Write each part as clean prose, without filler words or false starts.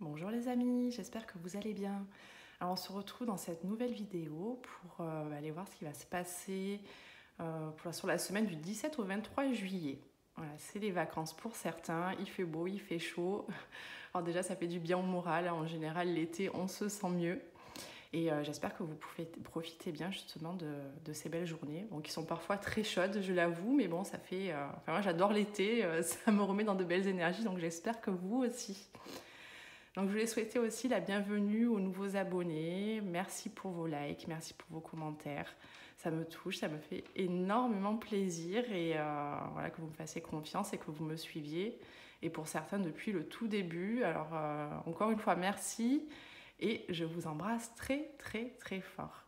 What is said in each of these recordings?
Bonjour les amis, j'espère que vous allez bien. Alors on se retrouve dans cette nouvelle vidéo pour aller voir ce qui va se passer sur la semaine du 17 au 23 juillet. Voilà, c'est les vacances pour certains, il fait beau, il fait chaud. Alors déjà ça fait du bien au moral, en général l'été on se sent mieux. Et j'espère que vous pouvez profiter bien justement de ces belles journées, bon, qui sont parfois très chaudes, je l'avoue, mais bon, ça fait... Enfin, moi j'adore l'été, ça me remet dans de belles énergies, donc j'espère que vous aussi. Donc je voulais souhaiter aussi la bienvenue aux nouveaux abonnés. Merci pour vos likes, merci pour vos commentaires. Ça me touche, ça me fait énormément plaisir et voilà, que vous me fassiez confiance et que vous me suiviez. Et pour certains depuis le tout début. Alors encore une fois, merci et je vous embrasse très très très fort.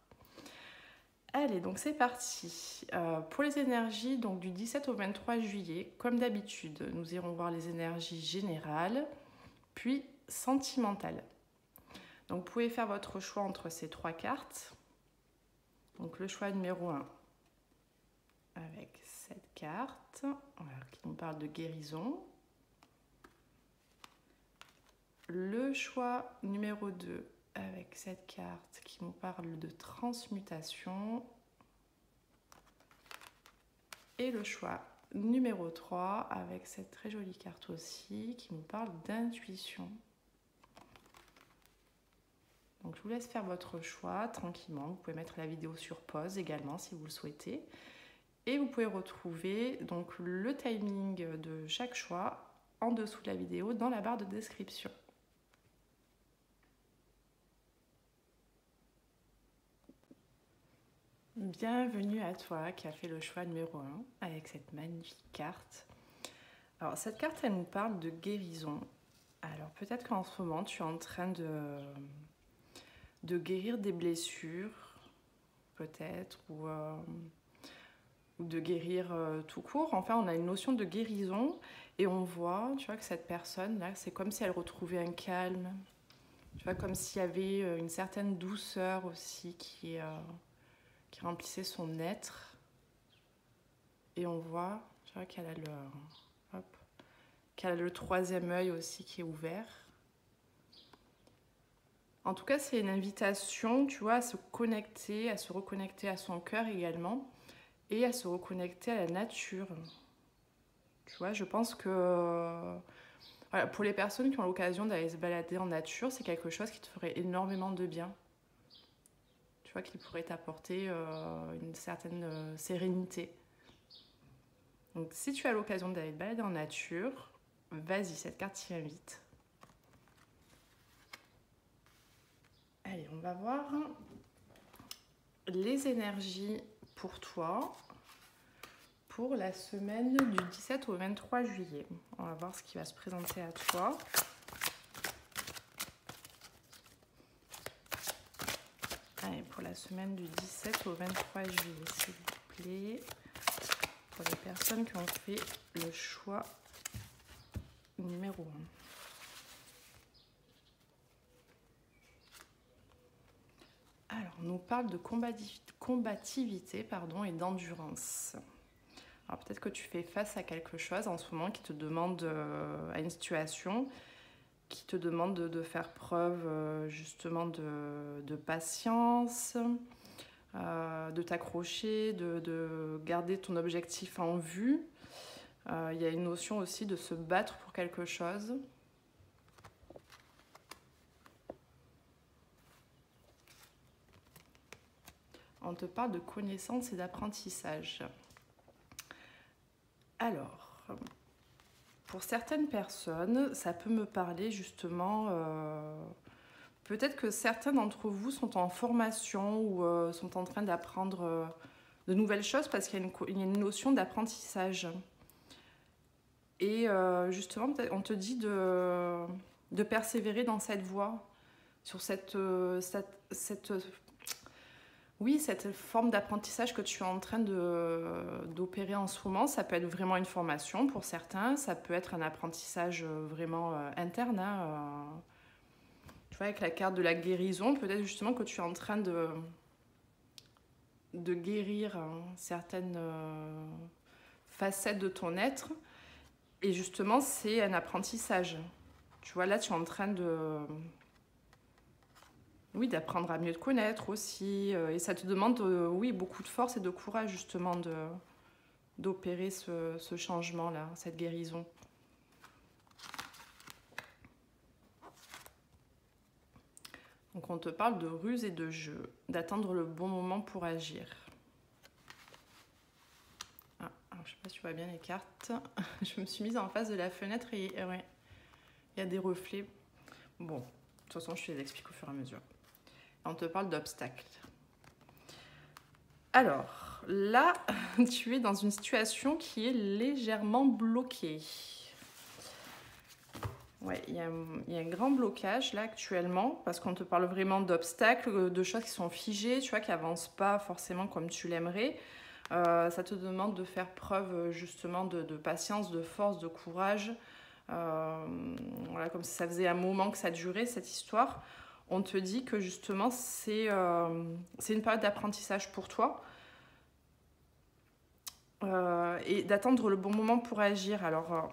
Allez, donc c'est parti. Pour les énergies donc, du 17 au 23 juillet, comme d'habitude, nous irons voir les énergies générales, puis sentimentale. Donc vous pouvez faire votre choix entre ces trois cartes. Donc le choix numéro 1 avec cette carte qui nous parle de guérison. Le choix numéro 2 avec cette carte qui nous parle de transmutation. Et le choix numéro 3 avec cette très jolie carte aussi qui nous parle d'intuition. Donc je vous laisse faire votre choix tranquillement. Vous pouvez mettre la vidéo sur pause également si vous le souhaitez. Et vous pouvez retrouver donc le timing de chaque choix en dessous de la vidéo dans la barre de description. Bienvenue à toi qui a fait le choix numéro 1 avec cette magnifique carte. Alors cette carte elle nous parle de guérison. Alors peut-être qu'en ce moment tu es en train de guérir des blessures, peut-être, ou de guérir tout court. Enfin, on a une notion de guérison et on voit, tu vois, que cette personne-là, c'est comme si elle retrouvait un calme, tu vois, comme s'il y avait une certaine douceur aussi qui remplissait son être. Et on voit, tu vois, qu'elle a le troisième œil aussi qui est ouvert. En tout cas, c'est une invitation, tu vois, à se reconnecter à son cœur également et à se reconnecter à la nature. Tu vois, je pense que voilà, pour les personnes qui ont l'occasion d'aller se balader en nature, c'est quelque chose qui te ferait énormément de bien. Tu vois, qui pourrait t'apporter une certaine sérénité. Donc, si tu as l'occasion d'aller te balader en nature, vas-y, cette carte t'y invite. Allez, on va voir les énergies pour toi pour la semaine du 17 au 23 juillet. On va voir ce qui va se présenter à toi. Allez, pour la semaine du 17 au 23 juillet, s'il vous plaît. Pour les personnes qui ont fait le choix numéro 1. Alors, on nous parle de combativité et d'endurance. Alors, peut-être que tu fais face à quelque chose en ce moment qui te demande, à une situation qui te demande de faire preuve justement de patience, de t'accrocher, de garder ton objectif en vue. Il y a une notion aussi de se battre pour quelque chose. On te parle de connaissance et d'apprentissage. Alors, pour certaines personnes, ça peut me parler justement... peut-être que certains d'entre vous sont en formation ou sont en train d'apprendre de nouvelles choses parce qu'il y a une notion d'apprentissage. Et justement, on te dit de persévérer dans cette voie, sur cette forme d'apprentissage que tu es en train d'opérer en ce moment. Ça peut être vraiment une formation pour certains, ça peut être un apprentissage vraiment interne. Tu vois, avec la carte de la guérison, peut-être justement que tu es en train de guérir certaines facettes de ton être. Et justement, c'est un apprentissage. Tu vois, là, tu es en train de... Oui, d'apprendre à mieux te connaître aussi. Et ça te demande, oui, beaucoup de force et de courage, justement, d'opérer ce changement-là, cette guérison. Donc, on te parle de ruse et de jeu, d'attendre le bon moment pour agir. Ah, alors, je sais pas si tu vois bien les cartes. Je me suis mise en face de la fenêtre et ouais, il y a des reflets. Bon, de toute façon, je te les explique au fur et à mesure. On te parle d'obstacles. Alors, là, tu es dans une situation qui est légèrement bloquée. Ouais, il y a un grand blocage là actuellement parce qu'on te parle vraiment d'obstacles, de choses qui sont figées, tu vois, qui n'avancent pas forcément comme tu l'aimerais. Ça te demande de faire preuve justement de patience, de force, de courage. Voilà, comme si ça faisait un moment que ça durait cette histoire. On te dit que justement c'est une période d'apprentissage pour toi et d'attendre le bon moment pour agir. Alors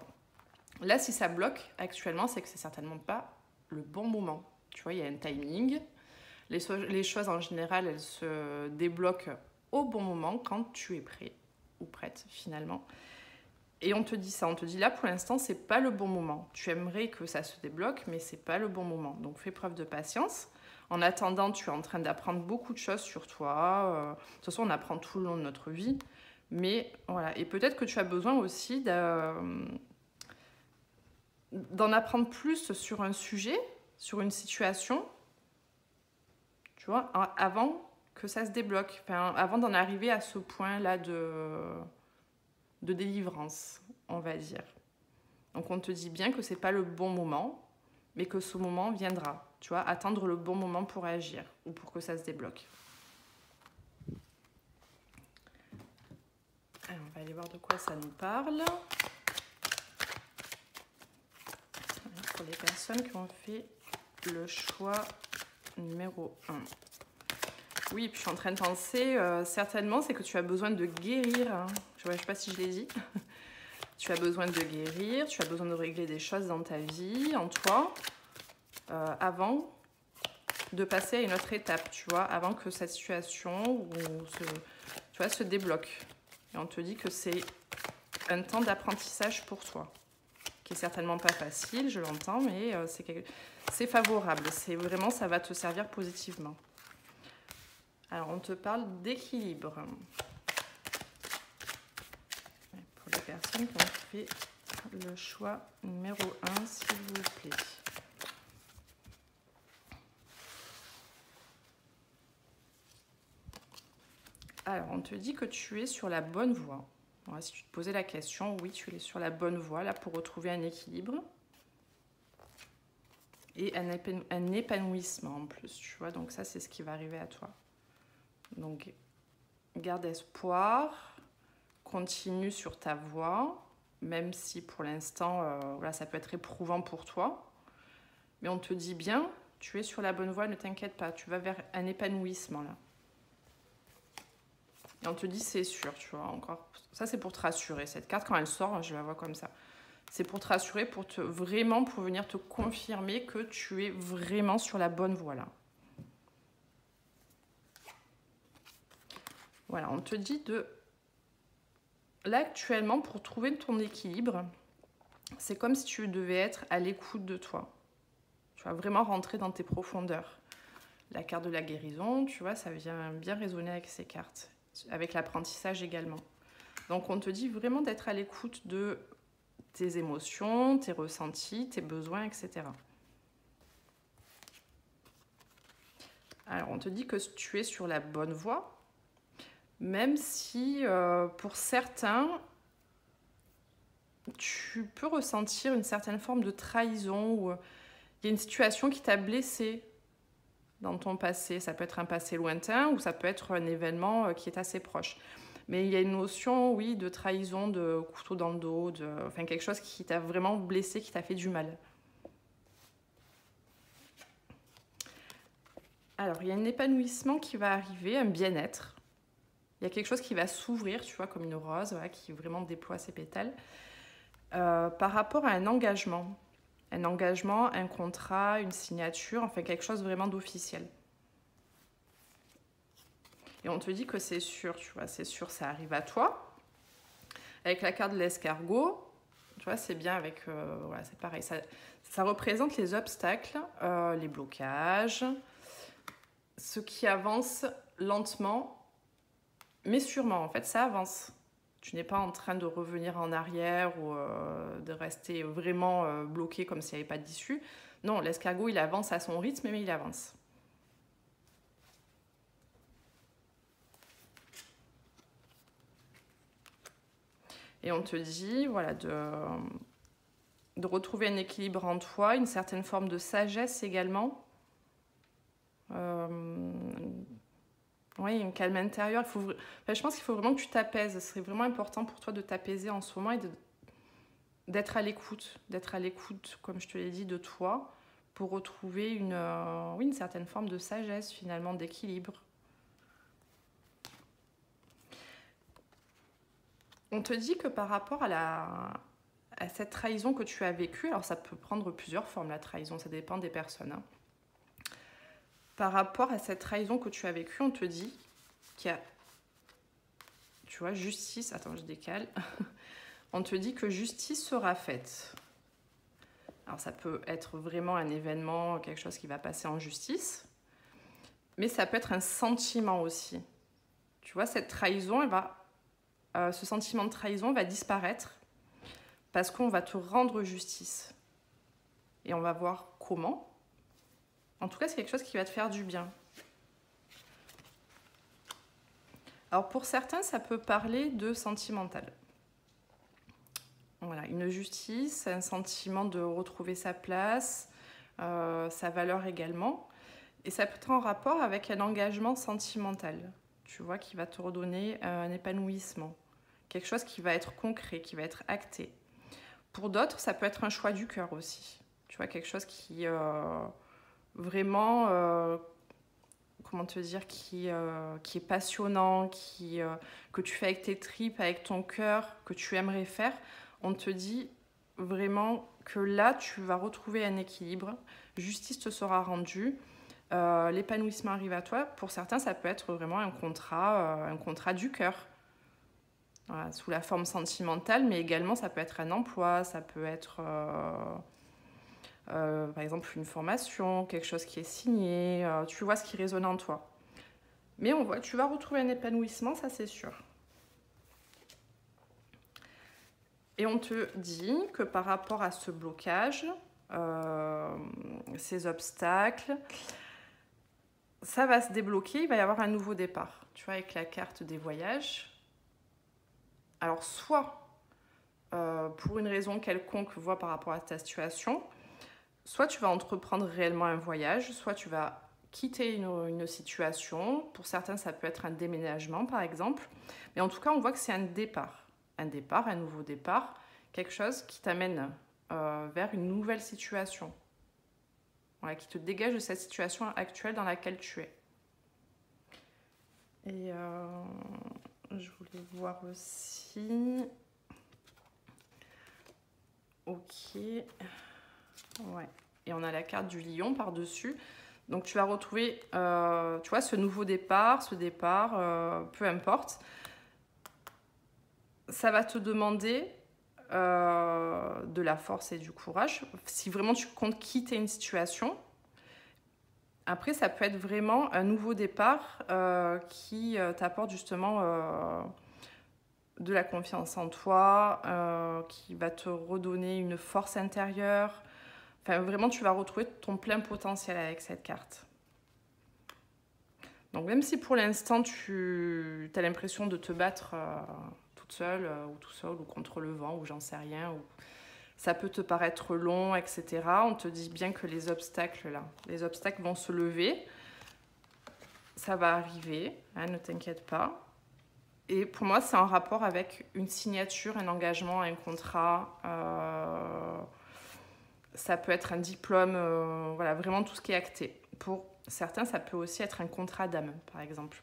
là, si ça bloque actuellement, c'est que c'est certainement pas le bon moment. Tu vois, il y a un timing. Les choses en général, elles se débloquent au bon moment quand tu es prêt ou prête finalement. Et on te dit ça, on te dit là pour l'instant c'est pas le bon moment. Tu aimerais que ça se débloque, mais c'est pas le bon moment. Donc fais preuve de patience. En attendant, tu es en train d'apprendre beaucoup de choses sur toi. De toute façon, on apprend tout le long de notre vie. Mais voilà, et peut-être que tu as besoin aussi d'en apprendre plus sur un sujet, sur une situation, tu vois, avant que ça se débloque, enfin, avant d'en arriver à ce point-là de délivrance, on va dire. Donc on te dit bien que c'est pas le bon moment, mais que ce moment viendra. Tu vois, attendre le bon moment pour agir ou pour que ça se débloque. Alors, on va aller voir de quoi ça nous parle. Pour les personnes qui ont fait le choix numéro 1. Oui, puis je suis en train de penser, certainement, c'est que tu as besoin de guérir. Hein. Je ne sais pas si je l'ai dit. Tu as besoin de guérir, tu as besoin de régler des choses dans ta vie, en toi, avant de passer à une autre étape, tu vois, avant que cette situation se débloque. Et on te dit que c'est un temps d'apprentissage pour toi, qui est certainement pas facile, je l'entends, mais c'est favorable. C'est vraiment, ça va te servir positivement. Alors, on te parle d'équilibre. Pour les personnes qui ont fait le choix numéro 1, s'il vous plaît. Alors, on te dit que tu es sur la bonne voie. Voilà, si tu te posais la question, oui, tu es sur la bonne voie là pour retrouver un équilibre et un épanouissement en plus, tu vois. Donc ça, c'est ce qui va arriver à toi. Donc, garde espoir, continue sur ta voie, même si pour l'instant, voilà, ça peut être éprouvant pour toi. Mais on te dit bien, tu es sur la bonne voie, ne t'inquiète pas, tu vas vers un épanouissement là. Et on te dit c'est sûr, tu vois, encore. Ça, c'est pour te rassurer. Cette carte, quand elle sort, je la vois comme ça. C'est pour te rassurer, pour venir te confirmer que tu es vraiment sur la bonne voie là. Voilà, on te dit là, actuellement, pour trouver ton équilibre, c'est comme si tu devais être à l'écoute de toi. Tu vas vraiment rentrer dans tes profondeurs. La carte de la guérison, tu vois, ça vient bien résonner avec ces cartes. Avec l'apprentissage également. Donc on te dit vraiment d'être à l'écoute de tes émotions, tes ressentis, tes besoins, etc. Alors on te dit que tu es sur la bonne voie, même si pour certains, tu peux ressentir une certaine forme de trahison ou il y a une situation qui t'a blessé dans ton passé. Ça peut être un passé lointain ou ça peut être un événement qui est assez proche. Mais il y a une notion, oui, de trahison, de couteau dans le dos, enfin quelque chose qui t'a vraiment blessé, qui t'a fait du mal. Alors, il y a un épanouissement qui va arriver, un bien-être. Il y a quelque chose qui va s'ouvrir, tu vois, comme une rose, voilà, qui vraiment déploie ses pétales, par rapport à un engagement. un engagement, un contrat, une signature, enfin quelque chose vraiment d'officiel. Et on te dit que c'est sûr, tu vois, c'est sûr, ça arrive à toi. Avec la carte de l'escargot, tu vois, c'est bien avec... voilà, c'est pareil, ça représente les obstacles, les blocages, ce qui avance lentement, mais sûrement, en fait, ça avance. Tu n'es pas en train de revenir en arrière ou de rester vraiment bloqué comme s'il n'y avait pas d'issue. Non, l'escargot, il avance à son rythme, mais il avance. Et on te dit, voilà, de retrouver un équilibre en toi, une certaine forme de sagesse également. Oui, une calme intérieure. Je pense qu'il faut vraiment que tu t'apaises. Ce serait vraiment important pour toi de t'apaiser en ce moment et d'être à l'écoute. D'être à l'écoute, comme je te l'ai dit, de toi pour retrouver une certaine forme de sagesse, finalement, d'équilibre. On te dit que par rapport à cette trahison que tu as vécue, alors ça peut prendre plusieurs formes, la trahison, ça dépend des personnes. Hein. Par rapport à cette trahison que tu as vécue, on te dit qu'il y a, tu vois, justice. Attends, je décale. On te dit que justice sera faite. Alors ça peut être vraiment un événement, quelque chose qui va passer en justice, mais ça peut être un sentiment aussi. Tu vois, cette trahison, ce sentiment de trahison va disparaître parce qu'on va te rendre justice. Et on va voir comment. En tout cas, c'est quelque chose qui va te faire du bien. Alors pour certains, ça peut parler de sentimental. Voilà, une justice, un sentiment de retrouver sa place, sa valeur également. Et ça peut être en rapport avec un engagement sentimental, tu vois, qui va te redonner un épanouissement. Quelque chose qui va être concret, qui va être acté. Pour d'autres, ça peut être un choix du cœur aussi. Tu vois, quelque chose qui vraiment, comment te dire, qui est passionnant, que tu fais avec tes tripes, avec ton cœur, que tu aimerais faire. On te dit vraiment que là, tu vas retrouver un équilibre. Justice te sera rendue. L'épanouissement arrive à toi. Pour certains, ça peut être vraiment un contrat du cœur. Voilà, sous la forme sentimentale, mais également ça peut être un emploi, ça peut être par exemple une formation, quelque chose qui est signé, tu vois ce qui résonne en toi. Mais on voit, tu vas retrouver un épanouissement, ça c'est sûr. Et on te dit que par rapport à ce blocage, ces obstacles, ça va se débloquer, il va y avoir un nouveau départ. Tu vois, avec la carte des voyages. Alors, soit pour une raison quelconque, vois par rapport à ta situation, soit tu vas entreprendre réellement un voyage, soit tu vas quitter une situation. Pour certains, ça peut être un déménagement, par exemple. Mais en tout cas, on voit que c'est un départ. Un départ, un nouveau départ, quelque chose qui t'amène vers une nouvelle situation. Voilà, qui te dégage de cette situation actuelle dans laquelle tu es. Et je voulais voir aussi... Ok. Ouais. Et on a la carte du lion par-dessus. Donc tu vas retrouver, tu vois, ce nouveau départ, peu importe. Ça va te demander de la force et du courage. Si vraiment tu comptes quitter une situation, après ça peut être vraiment un nouveau départ qui t'apporte justement de la confiance en toi, qui va te redonner une force intérieure. Enfin, vraiment, tu vas retrouver ton plein potentiel avec cette carte. Donc, même si pour l'instant, tu as l'impression de te battre toute seule ou tout seul ou contre le vent ou j'en sais rien, ou ça peut te paraître long, etc. On te dit bien que les obstacles vont se lever. Ça va arriver, hein, ne t'inquiète pas. Et pour moi, c'est en rapport avec une signature, un engagement, un contrat. Ça peut être un diplôme, voilà, vraiment tout ce qui est acté. Pour certains, ça peut aussi être un contrat d'âme, par exemple.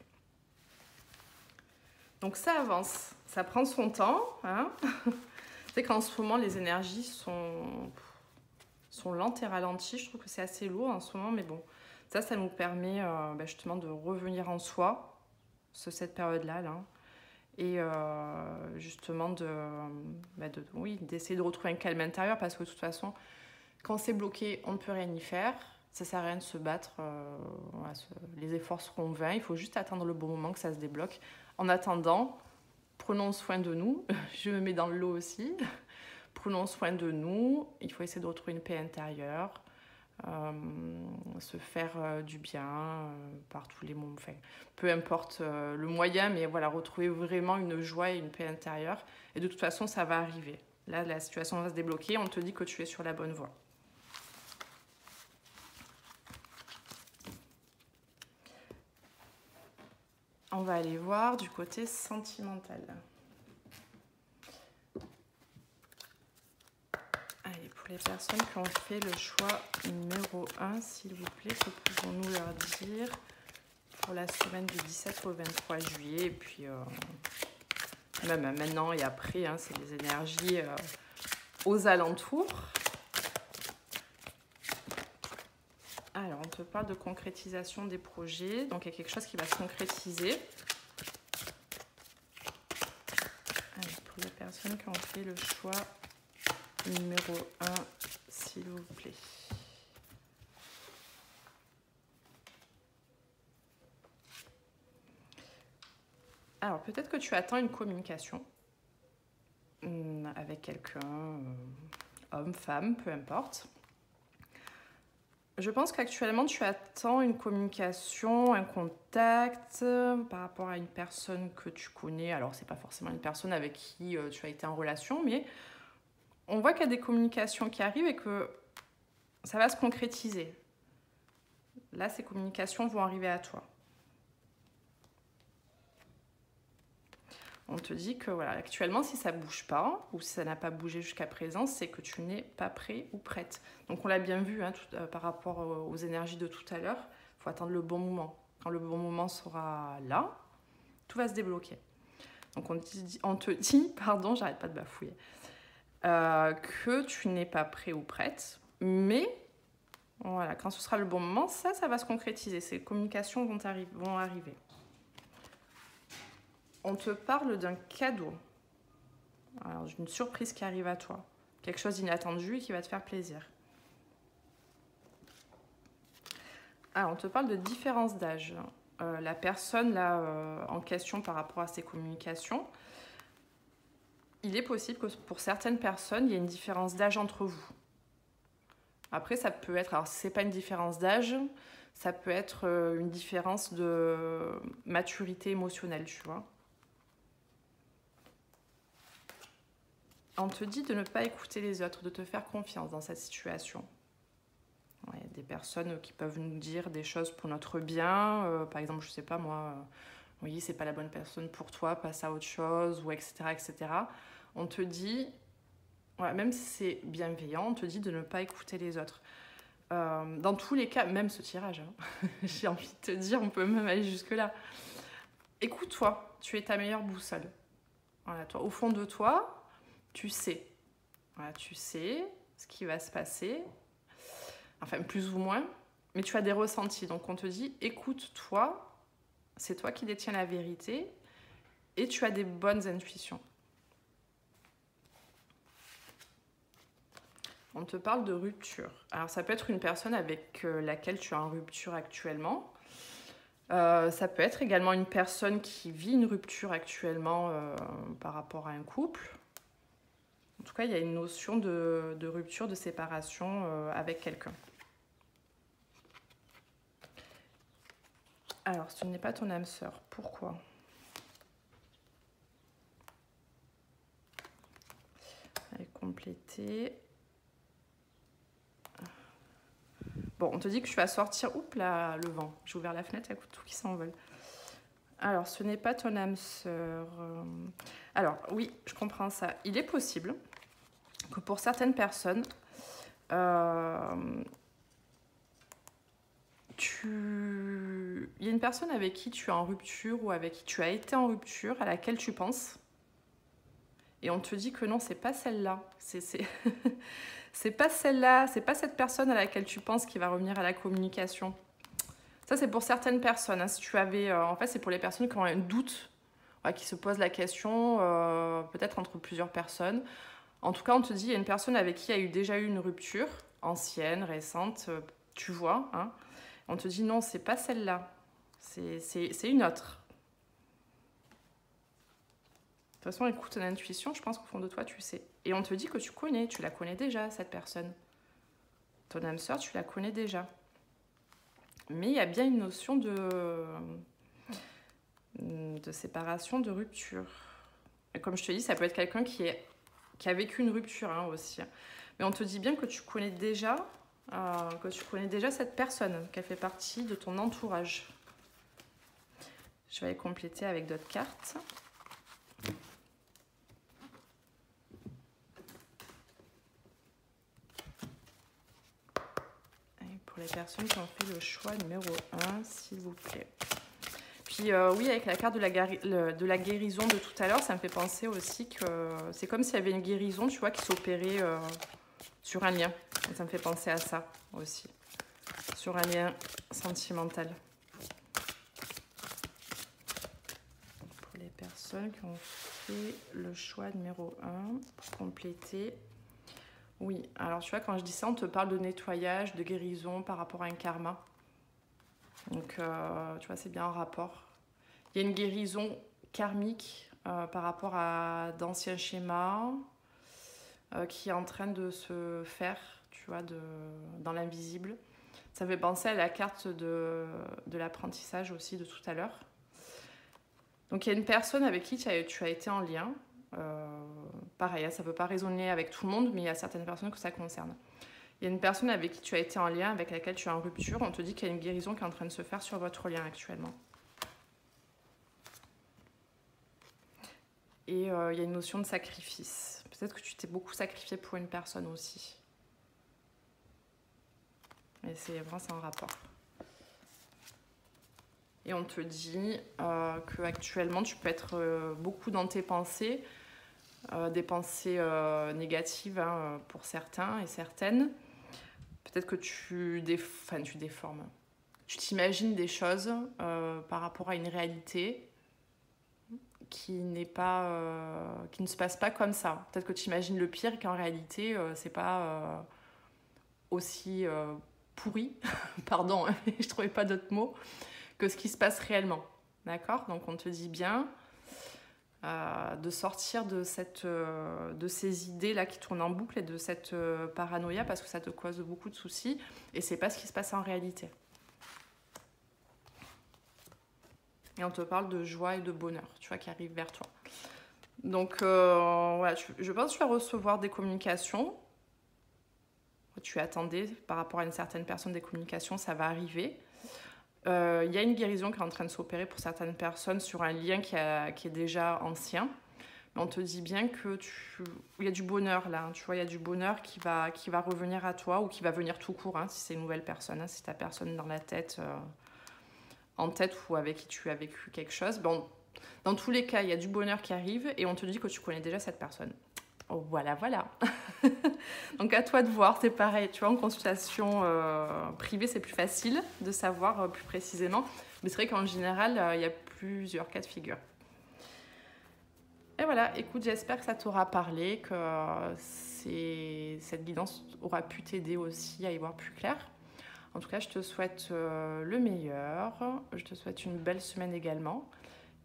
Donc ça avance, ça prend son temps. Hein. Tu sais qu'en ce moment, les énergies sont sont lentes et ralenties. Je trouve que c'est assez lourd en ce moment, mais bon, ça nous permet justement de revenir en soi, cette période-là, là. Et justement d'essayer de retrouver un calme intérieur, parce que de toute façon, quand c'est bloqué, on ne peut rien y faire. Ça sert à rien de se battre. Les efforts seront vains. Il faut juste attendre le bon moment que ça se débloque. En attendant, prenons soin de nous. Je me mets dans le lot aussi. Prenons soin de nous. Il faut essayer de retrouver une paix intérieure. Se faire du bien par tous les moments. Enfin, peu importe le moyen, mais voilà, retrouver vraiment une joie et une paix intérieure. Et de toute façon, ça va arriver. Là, la situation va se débloquer. On te dit que tu es sur la bonne voie. On va aller voir du côté sentimental. Allez, pour les personnes qui ont fait le choix numéro 1, s'il vous plaît, que pouvons-nous leur dire pour la semaine du 17 au 23 juillet? Et puis, même maintenant et après, hein, c'est les énergies aux alentours. Alors, on te parle de concrétisation des projets. Donc, il y a quelque chose qui va se concrétiser. Allez, pour les personnes qui ont fait le choix numéro 1, s'il vous plaît. Alors, peut-être que tu attends une communication avec quelqu'un, homme, femme, peu importe. Je pense qu'actuellement, tu attends une communication, un contact par rapport à une personne que tu connais. Alors, c'est pas forcément une personne avec qui tu as été en relation, mais on voit qu'il y a des communications qui arrivent et que ça va se concrétiser. Là, ces communications vont arriver à toi. On te dit que voilà, actuellement, si ça ne bouge pas ou si ça n'a pas bougé jusqu'à présent, c'est que tu n'es pas prêt ou prête. Donc, on l'a bien vu hein, par rapport aux énergies de tout à l'heure. Il faut attendre le bon moment. Quand le bon moment sera là, tout va se débloquer. Donc, on te dit, pardon, j'arrête pas de bafouiller, que tu n'es pas prêt ou prête, mais voilà, quand ce sera le bon moment, ça va se concrétiser. Ces communications vont arriver. On te parle d'un cadeau, alors une surprise qui arrive à toi, quelque chose d'inattendu et qui va te faire plaisir. Alors, on te parle de différence d'âge. La personne là en question par rapport à ces communications, il est possible que pour certaines personnes, il y ait une différence d'âge entre vous. Après, ça peut être, alors si ce n'est pas une différence d'âge, ça peut être une différence de maturité émotionnelle, tu vois. On te dit de ne pas écouter les autres, de te faire confiance dans cette situation. Il y a des personnes qui peuvent nous dire des choses pour notre bien. Par exemple, je ne sais pas moi, oui, c'est pas la bonne personne pour toi, passe à autre chose, ou etc. etc. On te dit, voilà, même si c'est bienveillant, on te dit de ne pas écouter les autres. Dans tous les cas, même ce tirage, hein, j'ai envie de te dire, on peut même aller jusque-là. Écoute-toi, tu es ta meilleure boussole. Voilà, toi, au fond de toi, tu sais. Voilà, tu sais ce qui va se passer, enfin plus ou moins, mais tu as des ressentis. Donc on te dit, écoute-toi, c'est toi qui détiens la vérité et tu as des bonnes intuitions. On te parle de rupture. Alors ça peut être une personne avec laquelle tu es en rupture actuellement. Ça peut être également une personne qui vit une rupture actuellement par rapport à un couple. En tout cas, il y a une notion de rupture, de séparation avec quelqu'un. Alors, ce n'est pas ton âme sœur. Pourquoi? Allez, compléter. Bon, on te dit que tu vas sortir... Oups là, le vent. J'ai ouvert la fenêtre, il y a tout qui s'envole. Alors, ce n'est pas ton âme sœur. Alors, oui, je comprends ça. Il est possible que pour certaines personnes, il y a une personne avec qui tu es en rupture ou avec qui tu as été en rupture, à laquelle tu penses. Et on te dit que non, c'est pas celle-là. C'est pas celle-là, c'est pas cette personne à laquelle tu penses qui va revenir à la communication. Ça, c'est pour certaines personnes. Hein. Si tu avais, en fait, c'est pour les personnes qui ont un doute, qui se posent la question, peut-être entre plusieurs personnes. En tout cas, on te dit, il y a une personne avec qui il y a déjà eu une rupture, ancienne, récente, tu vois. Hein. On te dit, non, c'est pas celle-là. C'est une autre. De toute façon, écoute ton intuition, je pense qu'au fond de toi, tu sais. Et on te dit que tu la connais déjà, cette personne. Ton âme sœur, tu la connais déjà. Mais il y a bien une notion de séparation, de rupture. Et comme je te dis, ça peut être quelqu'un qui a vécu une rupture hein, aussi. Mais on te dit bien que tu connais déjà cette personne, qu'elle fait partie de ton entourage. Je vais aller compléter avec d'autres cartes. Les personnes qui ont fait le choix numéro 1, s'il vous plaît. Puis oui, avec la carte de la guérison de tout à l'heure, ça me fait penser aussi que c'est comme s'il y avait une guérison, tu vois, qui s'opérait sur un lien. Et ça me fait penser à ça aussi, sur un lien sentimental. Pour les personnes qui ont fait le choix numéro 1, pour compléter... Oui, alors tu vois, quand je dis ça, on te parle de nettoyage, de guérison par rapport à un karma. Donc, tu vois, c'est bien en rapport. Il y a une guérison karmique par rapport à d'anciens schémas qui est en train de se faire, tu vois, dans l'invisible. Ça fait penser à la carte de l'apprentissage aussi de tout à l'heure. Donc, il y a une personne avec qui tu as été en lien. Pareil, ça ne peut pas résonner avec tout le monde, mais il y a certaines personnes que ça concerne. Il y a une personne avec qui tu as été en lien, avec laquelle tu es en rupture. On te dit qu'il y a une guérison qui est en train de se faire sur votre lien actuellement. Et il y a une notion de sacrifice. Peut-être que tu t'es beaucoup sacrifié pour une personne aussi. Et c'est vraiment un rapport. Et on te dit qu'actuellement, tu peux être beaucoup dans tes pensées, des pensées négatives hein, pour certains et certaines. Peut-être que tu déformes. Tu t'imagines des choses par rapport à une réalité qui ne se passe pas comme ça. Peut-être que tu imagines le pire et qu'en réalité, c'est pas aussi pourri, pardon, je ne trouvais pas d'autres mots, que ce qui se passe réellement. D'accord ? Donc on te dit bien de sortir de ces idées-là qui tournent en boucle et de cette paranoïa parce que ça te cause beaucoup de soucis et c'est pas ce qui se passe en réalité. Et on te parle de joie et de bonheur, tu vois, qui arrivent vers toi. Donc, voilà, je pense que tu vas recevoir des communications. Tu attendais par rapport à une certaine personne des communications, ça va arriver. Il y a une guérison qui est en train de s'opérer pour certaines personnes sur un lien qui est déjà ancien. Mais on te dit bien que il y a du bonheur là, hein, tu vois, il y a du bonheur qui va revenir à toi ou qui va venir tout court, hein, si c'est une nouvelle personne, hein, si tu as personne dans la tête... en tête ou avec qui tu as vécu quelque chose. Bon, dans tous les cas, il y a du bonheur qui arrive et on te dit que tu connais déjà cette personne. Oh, voilà, voilà. Donc à toi de voir, c'est pareil. Tu vois, en consultation privée, c'est plus facile de savoir plus précisément. Mais c'est vrai qu'en général, il y a plusieurs cas de figure. Et voilà, écoute, j'espère que ça t'aura parlé, que cette guidance aura pu t'aider aussi à y voir plus clair. En tout cas, je te souhaite le meilleur. Je te souhaite une belle semaine également.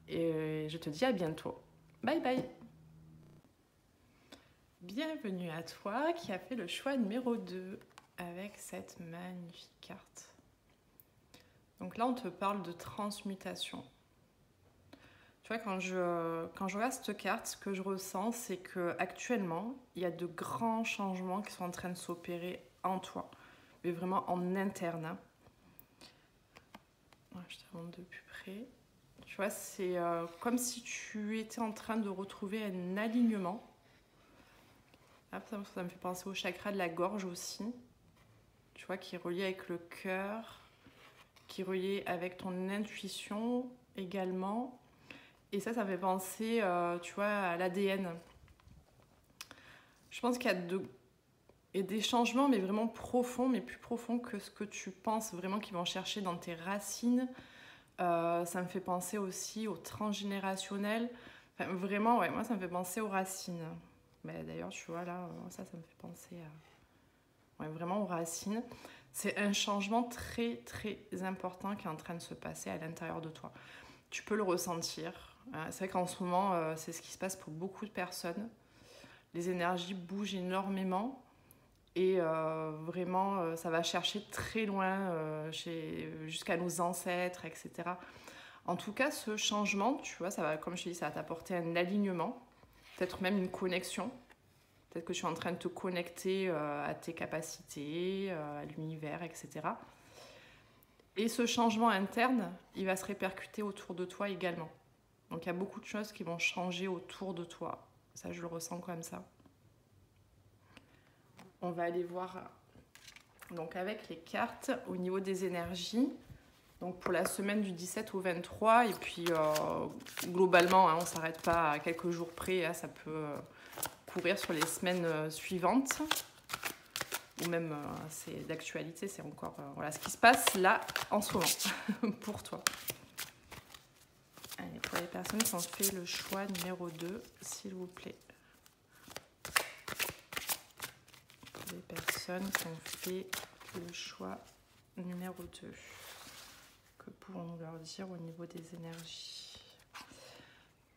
Et je te dis à bientôt. Bye bye. Bienvenue à toi qui a fait le choix numéro 2 avec cette magnifique carte. Donc là, on te parle de transmutation. Tu vois, quand je regarde cette carte, ce que je ressens, c'est qu'actuellement, il y a de grands changements qui sont en train de s'opérer en toi. Mais vraiment en interne. Hein. Je te montre de plus près. Tu vois, c'est comme si tu étais en train de retrouver un alignement. Ça me fait penser au chakra de la gorge aussi. Tu vois, qui est relié avec le cœur, qui est relié avec ton intuition également. Et ça me fait penser, tu vois, à l'ADN. Je pense qu'il y a Et des changements, mais vraiment profonds, mais plus profonds que ce que tu penses vraiment qu'ils vont chercher dans tes racines. Ça me fait penser aussi au transgénérationnel. Enfin, vraiment, ouais, moi, ça me fait penser aux racines. Mais d'ailleurs, tu vois, là, ça me fait penser ouais, vraiment aux racines. C'est un changement très, très important qui est en train de se passer à l'intérieur de toi. Tu peux le ressentir. C'est vrai qu'en ce moment, c'est ce qui se passe pour beaucoup de personnes. Les énergies bougent énormément. Et vraiment, ça va chercher très loin, jusqu'à nos ancêtres, etc. En tout cas, ce changement, tu vois, ça va, comme je te dis, ça va t'apporter un alignement, peut-être même une connexion. Peut-être que tu es en train de te connecter à tes capacités, à l'univers, etc. Et ce changement interne, il va se répercuter autour de toi également. Donc il y a beaucoup de choses qui vont changer autour de toi. Ça, je le ressens comme ça. On va aller voir donc avec les cartes au niveau des énergies. Donc pour la semaine du 17 au 23, et puis globalement, hein, on ne s'arrête pas à quelques jours près, hein, ça peut courir sur les semaines suivantes, ou même c'est d'actualité, c'est encore voilà, ce qui se passe là en ce moment pour toi. Allez, pour les personnes qui ont fait le choix numéro 2, s'il vous plaît. Pour les personnes qui ont fait le choix numéro 2. Que pouvons-nous leur dire au niveau des énergies?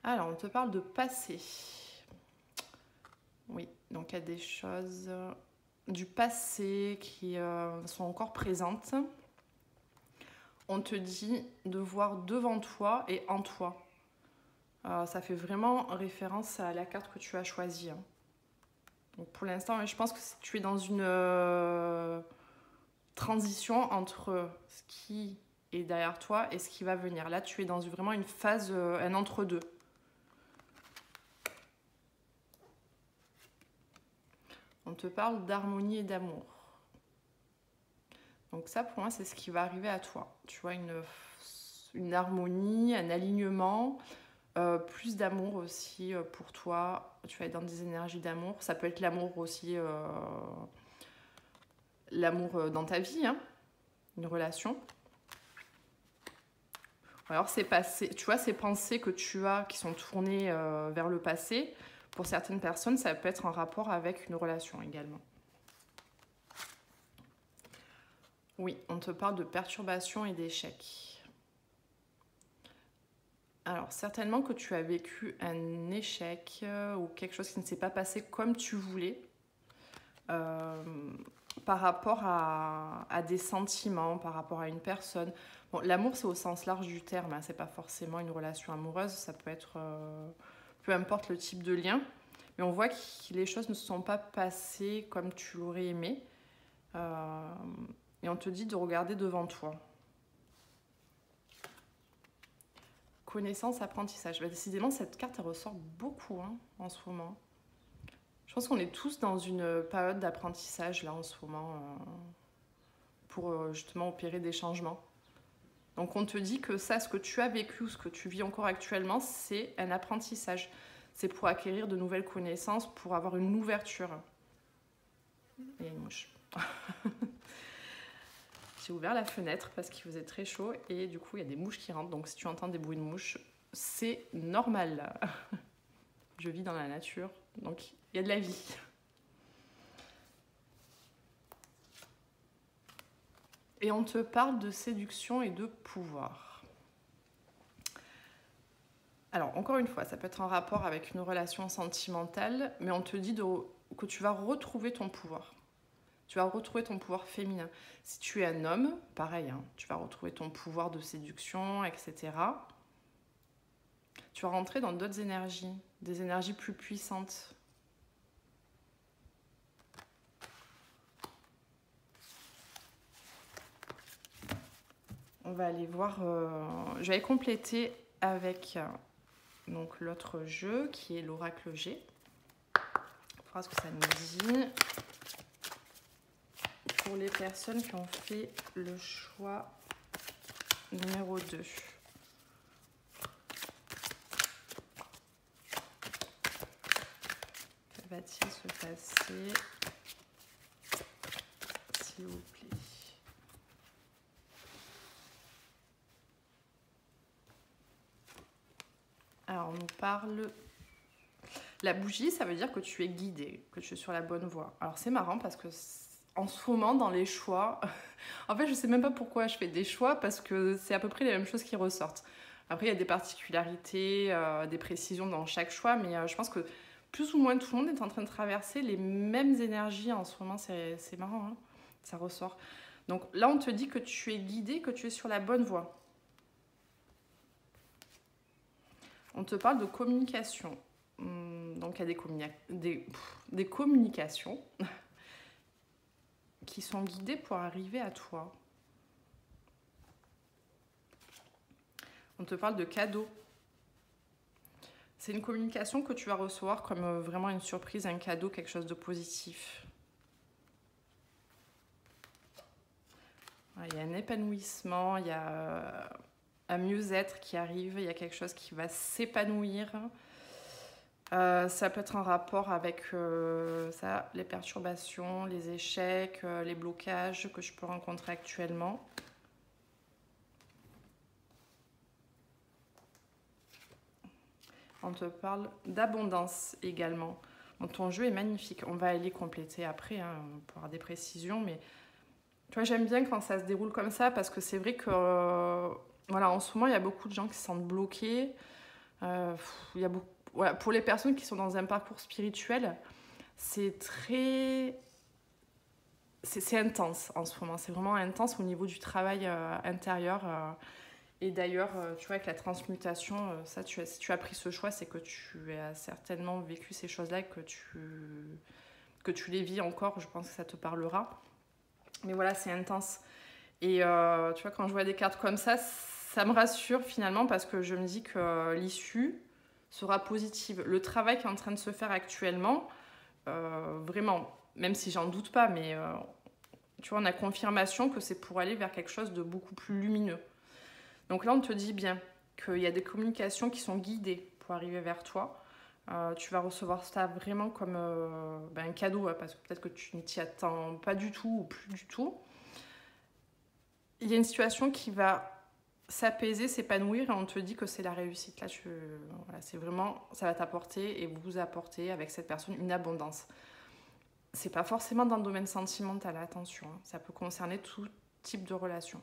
Alors, on te parle de passé. Oui, donc il y a des choses du passé qui sont encore présentes. On te dit de voir devant toi et en toi. Ça fait vraiment référence à la carte que tu as choisie. Hein. Donc pour l'instant, je pense que tu es dans une transition entre ce qui est derrière toi et ce qui va venir. Là, tu es dans vraiment une phase, un entre-deux. On te parle d'harmonie et d'amour. Donc ça, pour moi, c'est ce qui va arriver à toi. Tu vois, une harmonie, un alignement, plus d'amour aussi pour toi. Tu vas être dans des énergies d'amour. Ça peut être l'amour aussi, l'amour dans ta vie, hein, une relation. Alors c'est passé, tu vois, ces pensées que tu as qui sont tournées vers le passé, pour certaines personnes, ça peut être en rapport avec une relation également. Oui, on te parle de perturbation et d'échec. Alors, certainement que tu as vécu un échec ou quelque chose qui ne s'est pas passé comme tu voulais par rapport à des sentiments, par rapport à une personne. Bon, l'amour, c'est au sens large du terme, hein, c'est pas forcément une relation amoureuse, ça peut être peu importe le type de lien, mais on voit que les choses ne se sont pas passées comme tu l'aurais aimé. Et on te dit de regarder devant toi. Connaissance, apprentissage. Bah, décidément, cette carte, elle ressort beaucoup hein, en ce moment. Je pense qu'on est tous dans une période d'apprentissage, là, en ce moment, pour justement opérer des changements. Donc, on te dit que ça, ce que tu as vécu ou ce que tu vis encore actuellement, c'est un apprentissage. C'est pour acquérir de nouvelles connaissances, pour avoir une ouverture. Il y a une mouche. J'ai ouvert la fenêtre parce qu'il faisait très chaud et du coup il y a des mouches qui rentrent, donc si tu entends des bruits de mouches, c'est normal. Je vis dans la nature, donc il y a de la vie. Et on te parle de séduction et de pouvoir. Alors encore une fois, ça peut être en rapport avec une relation sentimentale, mais on te dit que tu vas retrouver ton pouvoir. Tu vas retrouver ton pouvoir féminin. Si tu es un homme, pareil, hein, tu vas retrouver ton pouvoir de séduction, etc. Tu vas rentrer dans d'autres énergies, des énergies plus puissantes. On va aller voir... je vais compléter avec donc l'autre jeu qui est l'oracle G. On va voir ce que ça nous dit. Pour les personnes qui ont fait le choix numéro 2. Que va-t-il se passer? s'il vous plaît. Alors, on nous parle... La bougie, ça veut dire que tu es guidé, que tu es sur la bonne voie. Alors, c'est marrant parce que en ce moment, dans les choix... en fait, je sais même pas pourquoi je fais des choix parce que c'est à peu près les mêmes choses qui ressortent. Après, il y a des particularités, des précisions dans chaque choix, mais je pense que plus ou moins tout le monde est en train de traverser les mêmes énergies en ce moment. C'est marrant, hein, ça ressort. Donc là, on te dit que tu es guidé, que tu es sur la bonne voie. On te parle de communication. Donc il y a des communications qui sont guidées pour arriver à toi. On te parle de cadeaux. C'est une communication que tu vas recevoir comme vraiment une surprise, un cadeau, quelque chose de positif. Il y a un épanouissement, il y a un mieux-être qui arrive, il y a quelque chose qui va s'épanouir. Ça peut être en rapport avec ça, les perturbations, les échecs, les blocages que je peux rencontrer actuellement. On te parle d'abondance également. Bon, ton jeu est magnifique. On va aller compléter après hein, pour avoir des précisions. Mais tu vois, j'aime bien quand ça se déroule comme ça parce que c'est vrai que voilà, en ce moment, il y a beaucoup de gens qui se sentent bloqués. Il y a beaucoup, voilà, pour les personnes qui sont dans un parcours spirituel, c'est très... C'est intense en ce moment. C'est vraiment intense au niveau du travail intérieur. Et d'ailleurs, tu vois, avec la transmutation, ça, si tu as pris ce choix, c'est que tu as certainement vécu ces choses-là, que tu les vis encore, je pense que ça te parlera. Mais voilà, c'est intense. Et tu vois, quand je vois des cartes comme ça me rassure finalement parce que je me dis que l'issue sera positive. Le travail qui est en train de se faire actuellement, vraiment, même si j'en doute pas, mais tu vois, on a confirmation que c'est pour aller vers quelque chose de beaucoup plus lumineux. Donc là, on te dit bien qu'il y a des communications qui sont guidées pour arriver vers toi. Tu vas recevoir ça vraiment comme un cadeau, parce que peut-être que tu ne t'y attends pas du tout ou plus du tout. Il y a une situation qui va s'apaiser, s'épanouir et on te dit que c'est la réussite. Là, voilà, c'est vraiment, ça va t'apporter et vous apporter avec cette personne une abondance. C'est pas forcément dans le domaine sentimental, attention. Hein. Ça peut concerner tout type de relation.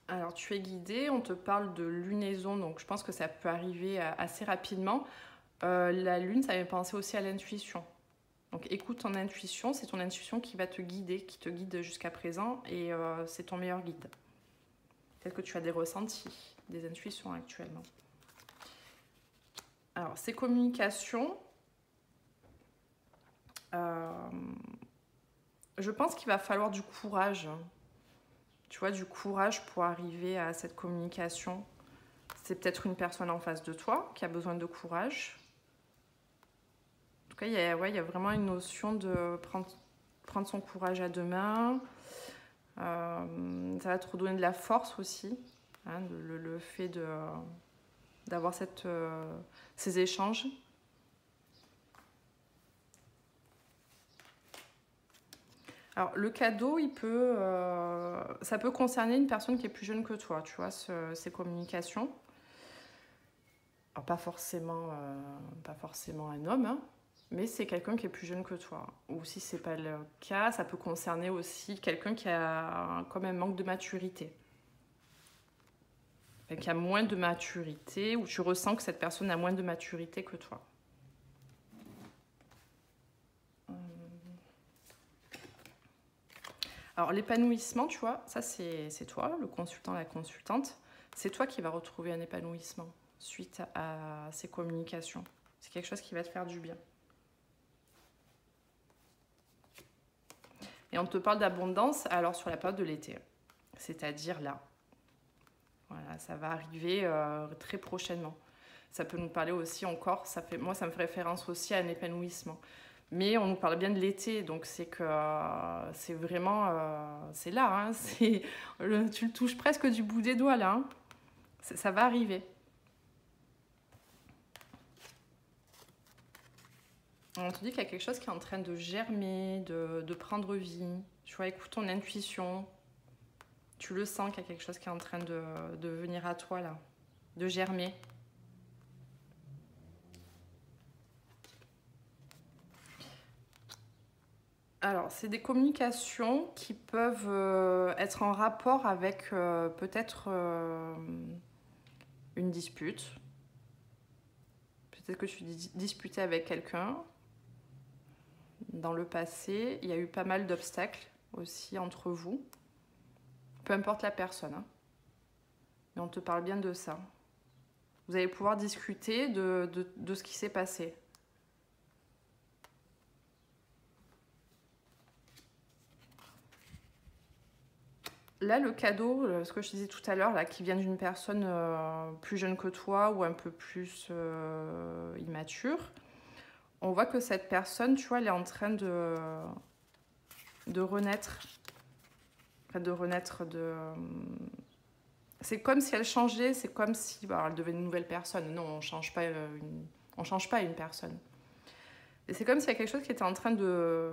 Alors, tu es guidé, on te parle de lunaison, donc je pense que ça peut arriver assez rapidement. La lune, ça me fait penser aussi à l'intuition. Donc, écoute ton intuition, c'est ton intuition qui va te guider, qui te guide jusqu'à présent, et c'est ton meilleur guide. Peut-être que tu as des ressentis, des intuitions actuellement. Alors, ces communications, je pense qu'il va falloir du courage. Tu vois, du courage pour arriver à cette communication. C'est peut-être une personne en face de toi qui a besoin de courage. En tout cas, il y a vraiment une notion de prendre son courage à deux mains. Ça va te redonner de la force aussi. Hein, le fait d'avoir ces échanges. Alors, le cadeau, ça peut concerner une personne qui est plus jeune que toi, tu vois, ces communications. Alors, pas forcément un homme, hein, mais c'est quelqu'un qui est plus jeune que toi. Ou si c'est pas le cas, ça peut concerner aussi quelqu'un qui a comme un manque de maturité. Enfin, qui a moins de maturité, ou tu ressens que cette personne a moins de maturité que toi. Alors l'épanouissement, tu vois, ça c'est toi, le consultant, la consultante. C'est toi qui vas retrouver un épanouissement suite à ces communications. C'est quelque chose qui va te faire du bien. Et on te parle d'abondance alors sur la période de l'été, c'est-à-dire là. Voilà, ça va arriver très prochainement. Ça peut nous parler aussi encore, moi ça me fait référence aussi à un épanouissement. Mais on nous parle bien de l'été, donc c'est que c'est vraiment... c'est là, hein, tu le touches presque du bout des doigts là. Hein. Ça va arriver. On te dit qu'il y a quelque chose qui est en train de germer, de prendre vie. Tu vois, écoute ton intuition. Tu le sens qu'il y a quelque chose qui est en train de venir à toi là, de germer. Alors, c'est des communications qui peuvent être en rapport avec peut-être une dispute. Peut-être que tu disputais avec quelqu'un dans le passé. Il y a eu pas mal d'obstacles aussi entre vous. Peu importe la personne, hein. Mais on te parle bien de ça. Vous allez pouvoir discuter de ce qui s'est passé. Là, le cadeau, ce que je disais tout à l'heure, là, qui vient d'une personne plus jeune que toi ou un peu plus immature, on voit que cette personne, tu vois, elle est en train de renaître. C'est comme si elle changeait, c'est comme si elle devenait une nouvelle personne. Non, on change pas une personne. Et c'est comme s'il y a quelque chose qui était en train de...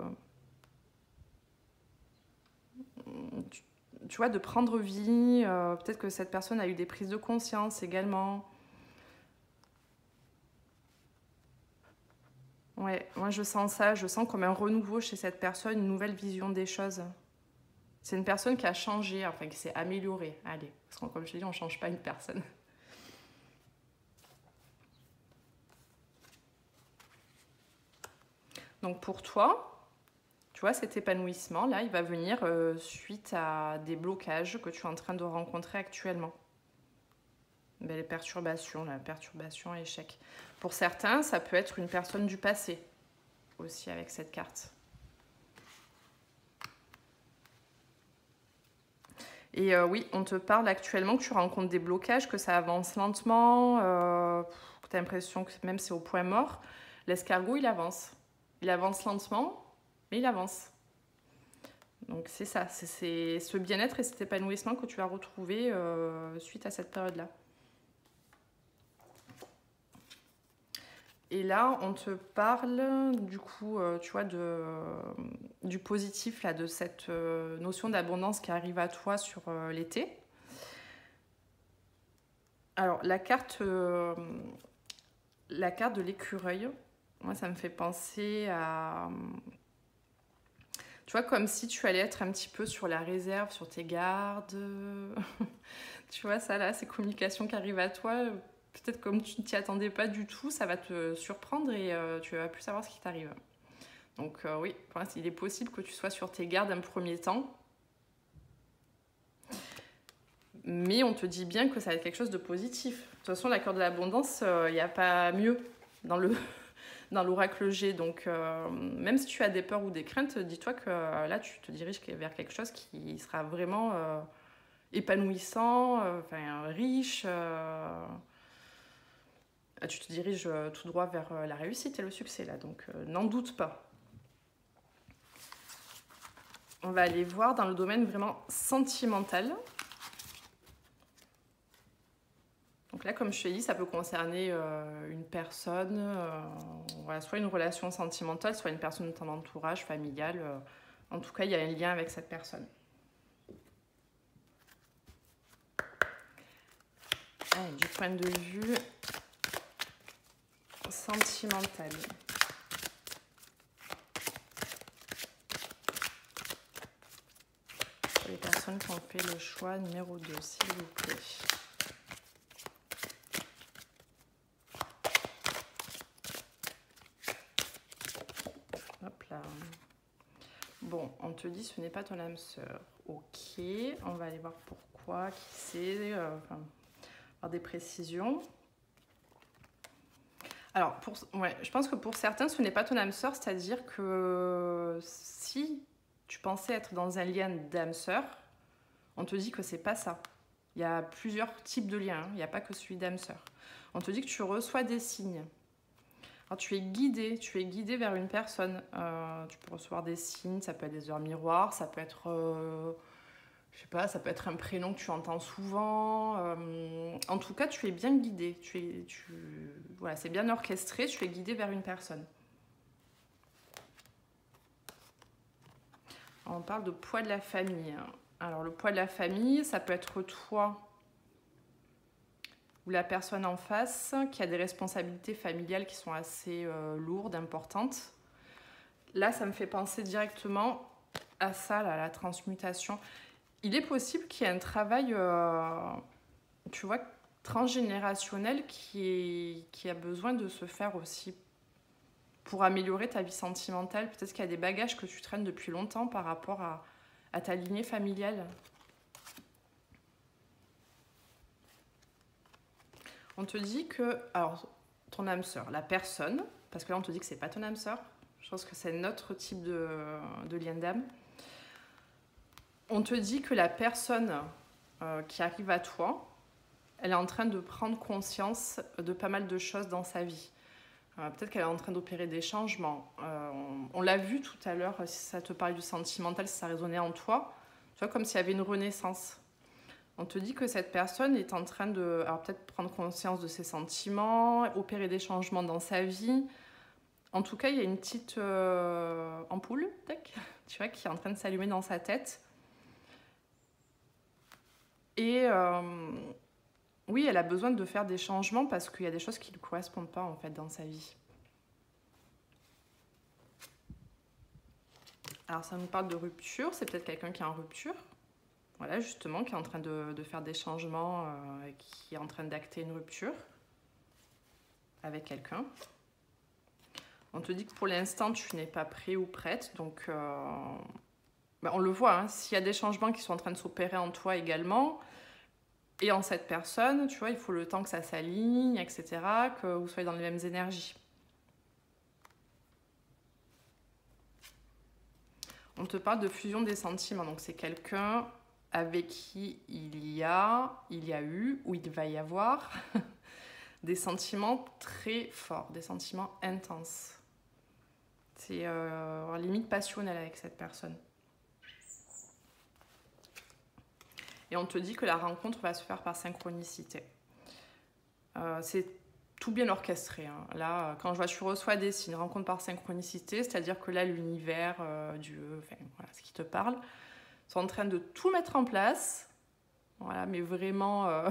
Tu vois, de prendre vie. Peut-être que cette personne a eu des prises de conscience également. Ouais, moi je sens ça, je sens comme un renouveau chez cette personne, une nouvelle vision des choses. C'est une personne qui a changé, enfin qui s'est améliorée. Allez, parce que comme je te dis, on ne change pas une personne. Donc pour toi, tu vois, cet épanouissement-là, il va venir suite à des blocages que tu es en train de rencontrer actuellement. Ben, les perturbations, la perturbation, échec. Pour certains, ça peut être une personne du passé, aussi avec cette carte. Et oui, on te parle actuellement que tu rencontres des blocages, que ça avance lentement, que tu as l'impression que même c'est au point mort. L'escargot, il avance. Il avance lentement, mais il avance. Donc c'est ça, c'est ce bien-être et cet épanouissement que tu vas retrouver suite à cette période-là. Et là, on te parle du coup, tu vois, du positif, là, de cette notion d'abondance qui arrive à toi sur l'été. Alors, la carte de l'écureuil, moi, ça me fait penser à... Tu vois, comme si tu allais être un petit peu sur la réserve, sur tes gardes. Tu vois, ça là, ces communications qui arrivent à toi, peut-être comme tu ne t'y attendais pas du tout, ça va te surprendre et tu vas plus savoir ce qui t'arrive. Donc oui, il est possible que tu sois sur tes gardes un premier temps. Mais on te dit bien que ça va être quelque chose de positif. De toute façon, la carte de l'abondance, il n'y a pas mieux dans l'oracle G. Donc, même si tu as des peurs ou des craintes, dis-toi que là, tu te diriges vers quelque chose qui sera vraiment épanouissant, riche. Tu te diriges tout droit vers la réussite et le succès, là. Donc, n'en doute pas. On va aller voir dans le domaine vraiment sentimental. Donc là, comme je te dis, ça peut concerner une personne, voilà, soit une relation sentimentale, soit une personne de ton entourage familial. En tout cas, il y a un lien avec cette personne. Allez, du point de vue sentimental. Pour les personnes qui ont fait le choix numéro 2, s'il vous plaît. Hop là. Bon, on te dit ce n'est pas ton âme sœur. Ok, on va aller voir pourquoi, qui c'est, avoir des précisions. Alors, je pense que pour certains, ce n'est pas ton âme sœur, c'est-à-dire que si tu pensais être dans un lien d'âme sœur, on te dit que c'est pas ça. Il y a plusieurs types de liens, hein. Il n'y a pas que celui d'âme sœur. On te dit que tu reçois des signes. Alors, tu es guidé vers une personne. Tu peux recevoir des signes, ça peut être des heures miroirs, ça peut être... je sais pas, ça peut être un prénom que tu entends souvent. En tout cas, tu es bien guidé. Voilà, c'est bien orchestré, tu es guidé vers une personne. On parle de poids de la famille. Alors, le poids de la famille, ça peut être toi ou la personne en face qui a des responsabilités familiales qui sont assez lourdes, importantes. Là, ça me fait penser directement à ça, là, à la transmutation. Il est possible qu'il y ait un travail, tu vois, transgénérationnel qui a besoin de se faire aussi pour améliorer ta vie sentimentale. Peut-être qu'il y a des bagages que tu traînes depuis longtemps par rapport à ta lignée familiale. On te dit que, alors, ton âme sœur, la personne, parce que là on te dit que c'est pas ton âme sœur, je pense que c'est notre type de lien d'âme. On te dit que la personne qui arrive à toi, elle est en train de prendre conscience de pas mal de choses dans sa vie. Peut-être qu'elle est en train d'opérer des changements. On l'a vu tout à l'heure, si ça te parlait du sentimental, si ça résonnait en toi, tu vois, comme s'il y avait une renaissance. On te dit que cette personne est en train de, alors peut-être prendre conscience de ses sentiments, opérer des changements dans sa vie. En tout cas, il y a une petite ampoule, tu vois, qui est en train de s'allumer dans sa tête. Et oui, elle a besoin de faire des changements parce qu'il y a des choses qui ne lui correspondent pas en fait dans sa vie. Alors ça nous parle de rupture, c'est peut-être quelqu'un qui est en rupture. Voilà, justement, qui est en train de faire des changements, qui est en train d'acter une rupture avec quelqu'un. On te dit que pour l'instant, tu n'es pas prêt ou prête. Donc, on le voit, hein, s'il y a des changements qui sont en train de s'opérer en toi également, et en cette personne, tu vois, il faut le temps que ça s'aligne, etc., que vous soyez dans les mêmes énergies. On te parle de fusion des sentiments. Donc, c'est quelqu'un avec qui il y a eu, ou il va y avoir, des sentiments très forts, des sentiments intenses. C'est limite passionnel avec cette personne. Et on te dit que la rencontre va se faire par synchronicité. C'est tout bien orchestré. Hein. Là, quand tu reçois des signes, rencontre par synchronicité, c'est-à-dire que là, l'univers, Dieu, enfin, voilà, ce qui te parle, sont en train de tout mettre en place, voilà, mais vraiment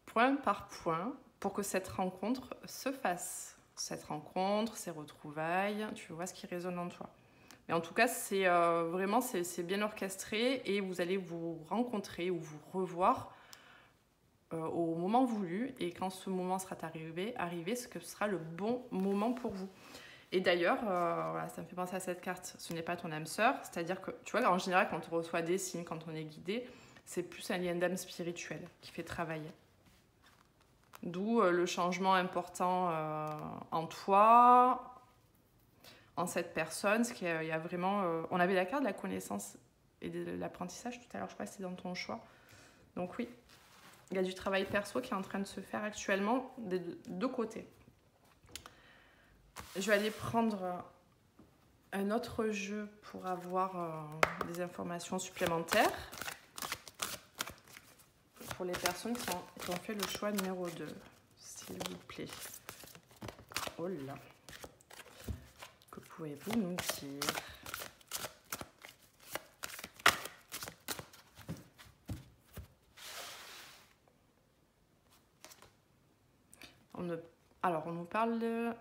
point par point, pour que cette rencontre se fasse. Cette rencontre, ces retrouvailles, tu vois ce qui résonne en toi. Mais en tout cas, c'est vraiment c'est bien orchestré et vous allez vous rencontrer ou vous revoir au moment voulu. Et quand ce moment sera arrivé, ce que sera le bon moment pour vous. Et d'ailleurs, voilà, ça me fait penser à cette carte, ce n'est pas ton âme sœur, c'est-à-dire que, tu vois, en général, quand on reçoit des signes, quand on est guidé, c'est plus un lien d'âme spirituel qui fait travailler. D'où le changement important en toi, en cette personne, parce qu'il y a vraiment... on avait la carte de la connaissance et de l'apprentissage tout à l'heure, je crois que c'était dans ton choix. Donc oui, il y a du travail perso qui est en train de se faire actuellement des deux côtés. Je vais aller prendre un autre jeu pour avoir des informations supplémentaires pour les personnes qui ont fait le choix numéro 2, s'il vous plaît. Oh là, que pouvez-vous nous dire? Alors, on nous parle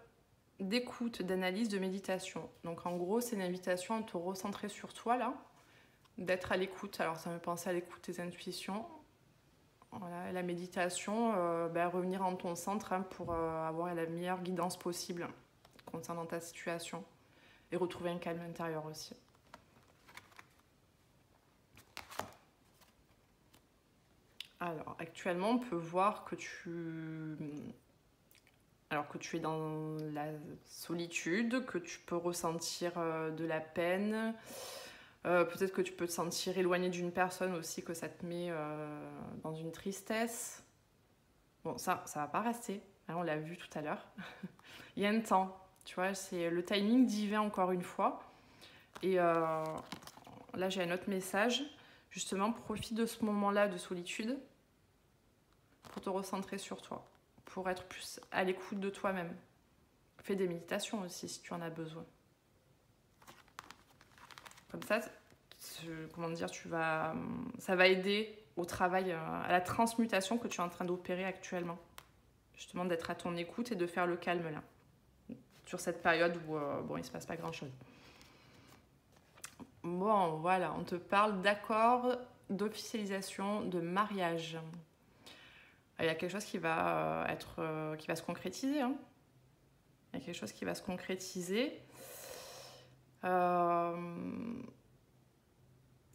d'écoute, d'analyse, de méditation. Donc, en gros, c'est une invitation à te recentrer sur toi, là, d'être à l'écoute. Alors, ça me fait penser à l'écoute des intuitions. Voilà, la méditation, revenir en ton centre hein, pour avoir la meilleure guidance possible concernant ta situation et retrouver un calme intérieur aussi. Alors, actuellement, on peut voir que tu es dans la solitude, que tu peux ressentir de la peine. Peut-être que tu peux te sentir éloigné d'une personne aussi, que ça te met dans une tristesse. Bon, ça va pas rester. Hein, on l'a vu tout à l'heure. Il y a un temps, tu vois, c'est le timing divin encore une fois. Et là, j'ai un autre message. Justement, profite de ce moment-là de solitude pour te recentrer sur toi, pour être plus à l'écoute de toi-même. Fais des méditations aussi si tu en as besoin. Comme ça, comment dire, ça va aider au travail, à la transmutation que tu es en train d'opérer actuellement. Justement, d'être à ton écoute et de faire le calme là. Sur cette période où bon, il ne se passe pas grand-chose. Bon, voilà, on te parle d'accord, d'officialisation, de mariage. Il y a quelque chose qui va qui va se concrétiser. Hein. Il y a quelque chose qui va se concrétiser. Il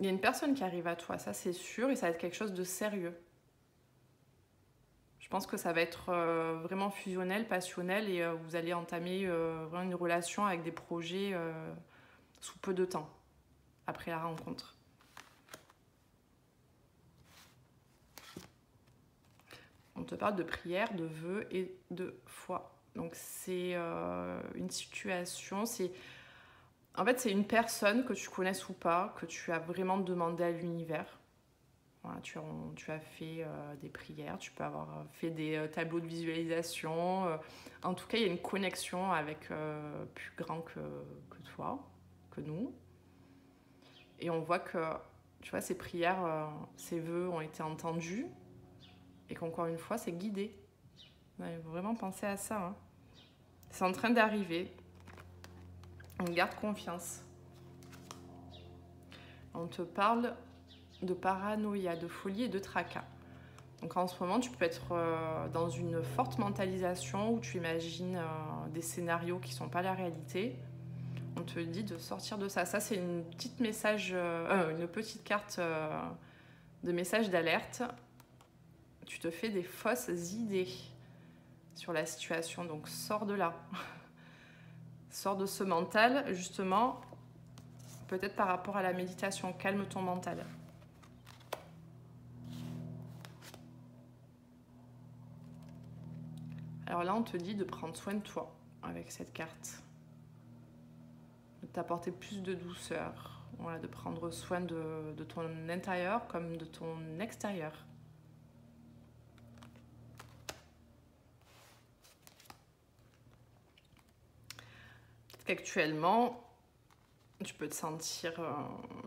y a une personne qui arrive à toi, ça c'est sûr, et ça va être quelque chose de sérieux. Je pense que ça va être vraiment fusionnel, passionnel, et vous allez entamer vraiment une relation avec des projets sous peu de temps, après la rencontre. On te parle de prière, de vœux et de foi. Donc c'est une situation, en fait c'est une personne que tu connaisses ou pas, que tu as vraiment demandé à l'univers. Voilà, tu as fait des prières, tu peux avoir fait des tableaux de visualisation. En tout cas, il y a une connexion avec plus grand que toi, que nous. Et on voit que, tu vois, ces prières, ces vœux ont été entendus. Et qu'encore une fois, c'est guidé. On a vraiment pensé à ça. Hein. C'est en train d'arriver. On garde confiance. On te parle de paranoïa, de folie et de tracas. Donc en ce moment, tu peux être dans une forte mentalisation où tu imagines des scénarios qui ne sont pas la réalité. On te dit de sortir de ça. Ça, c'est une petite carte de message d'alerte. Tu te fais des fausses idées sur la situation, donc sors de là. Sors de ce mental, justement, peut-être par rapport à la méditation, calme ton mental. Alors là, on te dit de prendre soin de toi avec cette carte, de t'apporter plus de douceur, voilà, de prendre soin de ton intérieur comme de ton extérieur. Actuellement, tu peux te sentir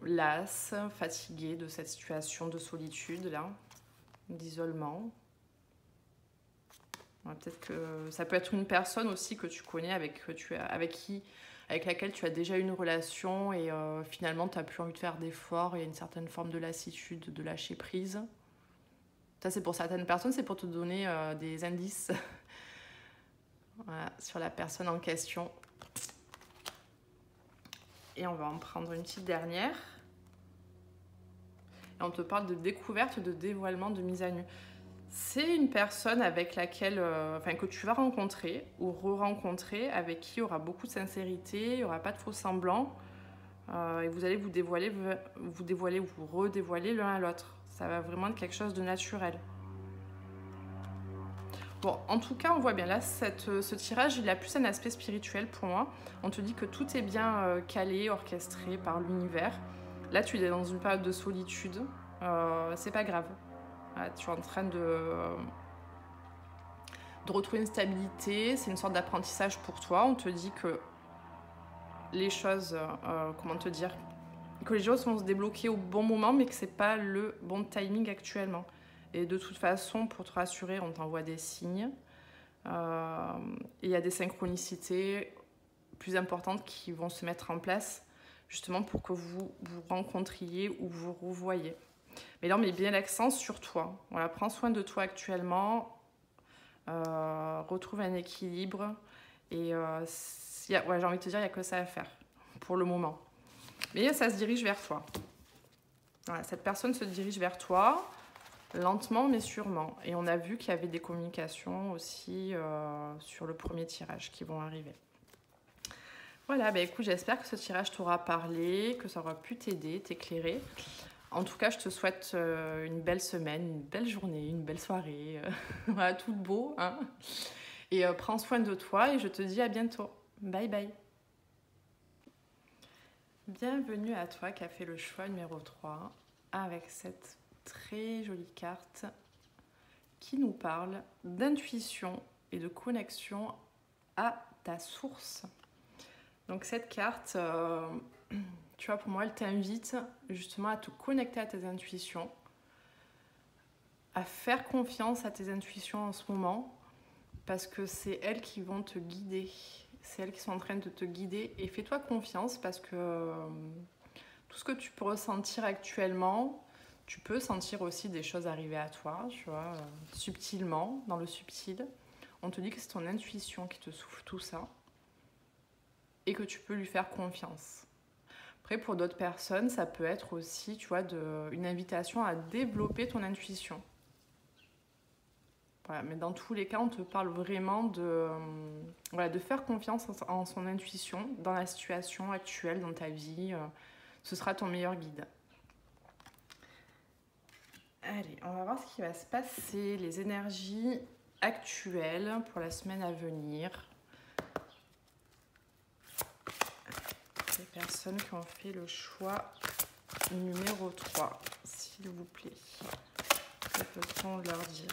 lasse, fatiguée de cette situation de solitude, là, d'isolement. Ouais, peut-être que ça peut être une personne aussi que tu connais, avec laquelle tu as déjà eu une relation et finalement tu n'as plus envie de faire d'efforts, il y a une certaine forme de lassitude, de lâcher prise. Ça, c'est pour certaines personnes, c'est pour te donner des indices voilà, sur la personne en question. Et on va en prendre une petite dernière. Et on te parle de découverte, de dévoilement, de mise à nu. C'est une personne avec laquelle, que tu vas rencontrer ou re-rencontrer, avec qui il y aura beaucoup de sincérité, il n'y aura pas de faux semblants. Et vous allez vous dévoiler, vous redévoiler l'un à l'autre. Ça va vraiment être quelque chose de naturel. Bon, en tout cas, on voit bien là, ce tirage, il a plus un aspect spirituel pour moi. On te dit que tout est bien calé, orchestré par l'univers. Là, tu es dans une période de solitude. C'est pas grave. Voilà, tu es en train de retrouver une stabilité. C'est une sorte d'apprentissage pour toi. On te dit que les choses, que les choses vont se débloquer au bon moment, mais que c'est pas le bon timing actuellement. Et de toute façon, pour te rassurer, on t'envoie des signes. Il y a des synchronicités plus importantes qui vont se mettre en place justement pour que vous vous rencontriez ou vous revoyez. Mais là, on met bien l'accent sur toi. Voilà, prends soin de toi actuellement, retrouve un équilibre et j'ai envie de te dire, il n'y a que ça à faire pour le moment. Mais ça se dirige vers toi. Voilà, cette personne se dirige vers toi. Lentement mais sûrement. Et on a vu qu'il y avait des communications aussi sur le premier tirage qui vont arriver. Voilà, bah écoute, j'espère que ce tirage t'aura parlé, que ça aura pu t'aider, t'éclairer. En tout cas, je te souhaite une belle semaine, une belle journée, une belle soirée. Voilà, tout beau. Hein, et prends soin de toi et je te dis à bientôt. Bye bye. Bienvenue à toi qui a fait le choix numéro 3 avec cette très jolie carte qui nous parle d'intuition et de connexion à ta source. Donc cette carte, tu vois, pour moi, elle t'invite justement à te connecter à tes intuitions, à faire confiance à tes intuitions en ce moment, parce que c'est elles qui vont te guider. C'est elles qui sont en train de te guider. Et fais-toi confiance parce que tout ce que tu peux ressentir actuellement, tu peux sentir aussi des choses arriver à toi, tu vois, subtilement, dans le subtil. On te dit que c'est ton intuition qui te souffle tout ça et que tu peux lui faire confiance. Après, pour d'autres personnes, ça peut être aussi, tu vois, une invitation à développer ton intuition. Voilà, mais dans tous les cas, on te parle vraiment de faire confiance en son intuition dans la situation actuelle, dans ta vie. Ce sera ton meilleur guide. Allez, on va voir ce qui va se passer, les énergies actuelles pour la semaine à venir. Les personnes qui ont fait le choix numéro 3, s'il vous plaît. Que peut-on leur dire ?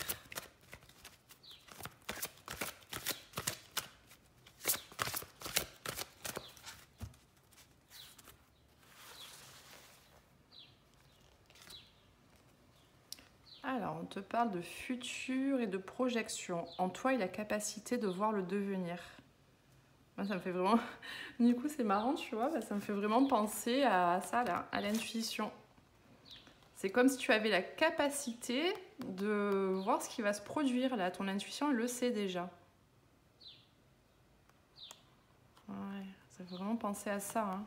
Alors, on te parle de futur et de projection. En toi, il a la capacité de voir le devenir. Moi, ça me fait vraiment... Du coup, c'est marrant, tu vois, ça me fait vraiment penser à ça, là, à l'intuition. C'est comme si tu avais la capacité de voir ce qui va se produire, là. Ton intuition, elle le sait déjà. Ouais, ça fait vraiment penser à ça, hein.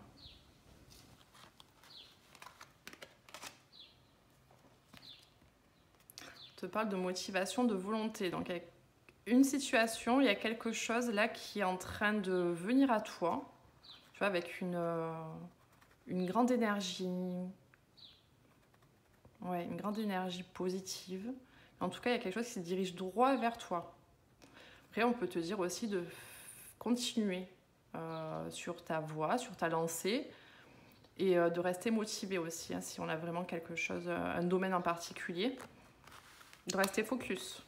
On te parle de motivation, de volonté. Donc, avec une situation, il y a quelque chose là qui est en train de venir à toi, tu vois, avec une grande énergie, ouais, une grande énergie positive. En tout cas, il y a quelque chose qui se dirige droit vers toi. Après, on peut te dire aussi de continuer sur ta voie, sur ta lancée, et de rester motivé aussi, hein, si on a vraiment quelque chose, un domaine en particulier, de rester focus.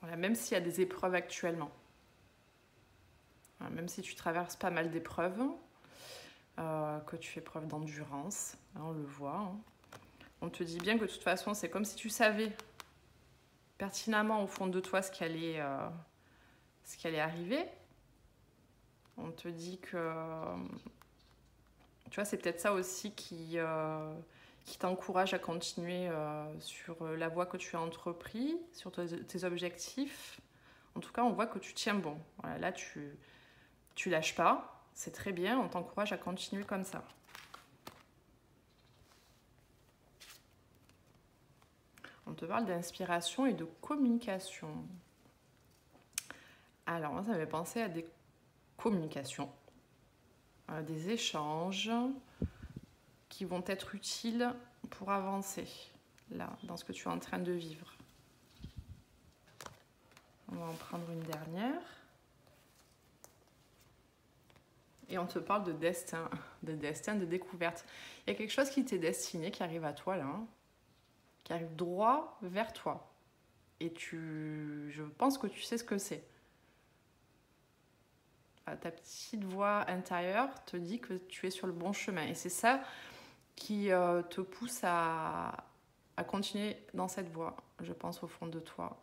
Voilà, même s'il y a des épreuves actuellement. Voilà, même si tu traverses pas mal d'épreuves, que tu fais preuve d'endurance, hein, on le voit. Hein. On te dit bien que de toute façon, c'est comme si tu savais pertinemment au fond de toi ce qui allait arriver. On te dit que... Tu vois, c'est peut-être ça aussi qui t'encourage à continuer sur la voie que tu as entreprise, sur tes objectifs. En tout cas, on voit que tu tiens bon. Voilà, là, tu lâches pas. C'est très bien. On t'encourage à continuer comme ça. On te parle d'inspiration et de communication. Alors, moi, ça m'avait pensé à des communications, des échanges qui vont être utiles pour avancer, là, dans ce que tu es en train de vivre. On va en prendre une dernière. Et on te parle de destin, de découverte. Il y a quelque chose qui t'est destiné, qui arrive à toi, là, hein, qui arrive droit vers toi. Et je pense que tu sais ce que c'est. Ta petite voix intérieure te dit que tu es sur le bon chemin. Et c'est ça qui te pousse à continuer dans cette voie, je pense, au fond de toi.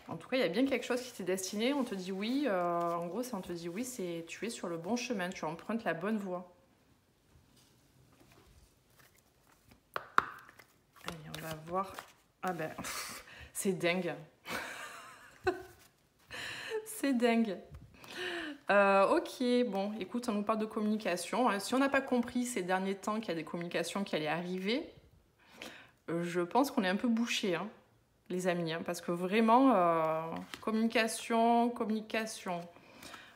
En tout cas, il y a bien quelque chose qui t'est destiné. On te dit oui. En gros, on te dit oui, tu es sur le bon chemin. Tu empruntes la bonne voie. Allez, on va voir. Ah ben, c'est dingue. C'est dingue. Ok, bon, écoute, on nous parle de communication. Si on n'a pas compris ces derniers temps qu'il y a des communications qui allaient arriver, je pense qu'on est un peu bouché, hein, les amis, hein, parce que vraiment, communication.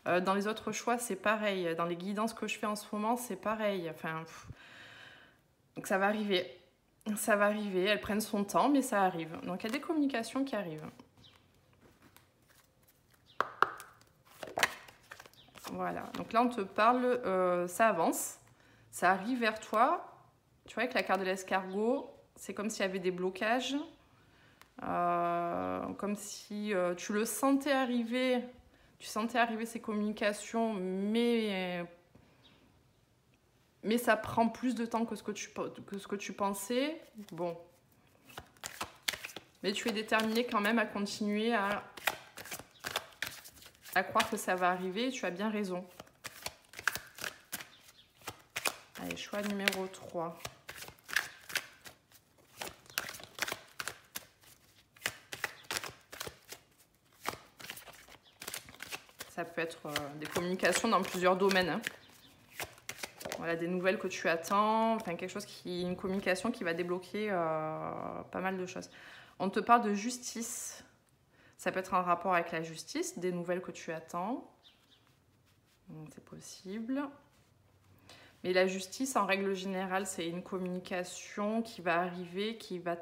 Dans les autres choix, c'est pareil. Dans les guidances que je fais en ce moment, c'est pareil. Enfin, donc ça va arriver. Ça va arriver. Elles prennent son temps, mais ça arrive. Donc il y a des communications qui arrivent. Voilà, donc là on te parle, ça avance, ça arrive vers toi. Tu vois, avec la carte de l'escargot, c'est comme s'il y avait des blocages. Comme si tu le sentais arriver, tu sentais arriver ces communications, mais ça prend plus de temps que ce que tu pensais. Bon. Mais tu es déterminé quand même à continuer à croire que ça va arriver. Et tu as bien raison. Allez, choix numéro 3. Ça peut être des communications dans plusieurs domaines. Hein. Voilà, des nouvelles que tu attends, enfin une communication qui va débloquer pas mal de choses. On te parle de justice. Ça peut être un rapport avec la justice, des nouvelles que tu attends. C'est possible. Mais la justice, en règle générale, c'est une communication qui va arriver, qui va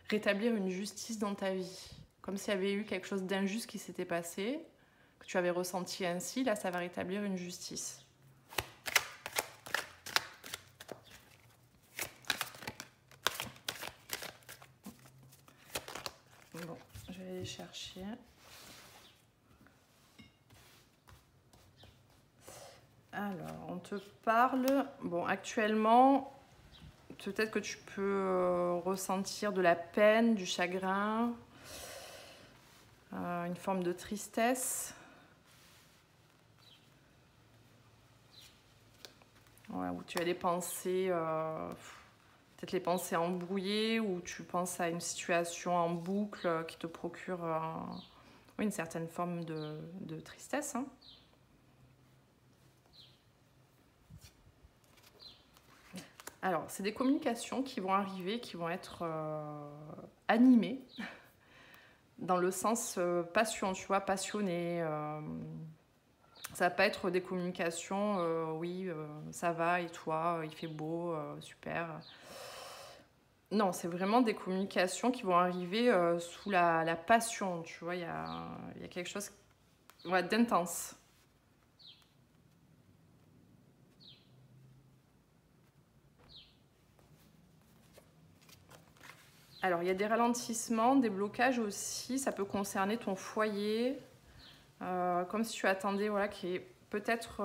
rétablir une justice dans ta vie. Comme s'il y avait eu quelque chose d'injuste qui s'était passé, que tu avais ressenti ainsi, là, ça va rétablir une justice. Bon, je vais aller chercher. Alors, on te parle... Bon, actuellement, peut-être que tu peux ressentir de la peine, du chagrin, une forme de tristesse. Ouais, où tu as des pensées... peut-être les pensées embrouillées, ou tu penses à une situation en boucle qui te procure oui, une certaine forme de tristesse. Hein. Alors, c'est des communications qui vont arriver, qui vont être animées, dans le sens passion, tu vois, passionné. Ça va pas être des communications, oui, ça va, et toi, il fait beau, super. Non, c'est vraiment des communications qui vont arriver sous la passion, tu vois, il y a quelque chose ouais, d'intense. Alors, il y a des ralentissements, des blocages aussi, ça peut concerner ton foyer, comme si tu attendais, voilà, qu'il y ait peut-être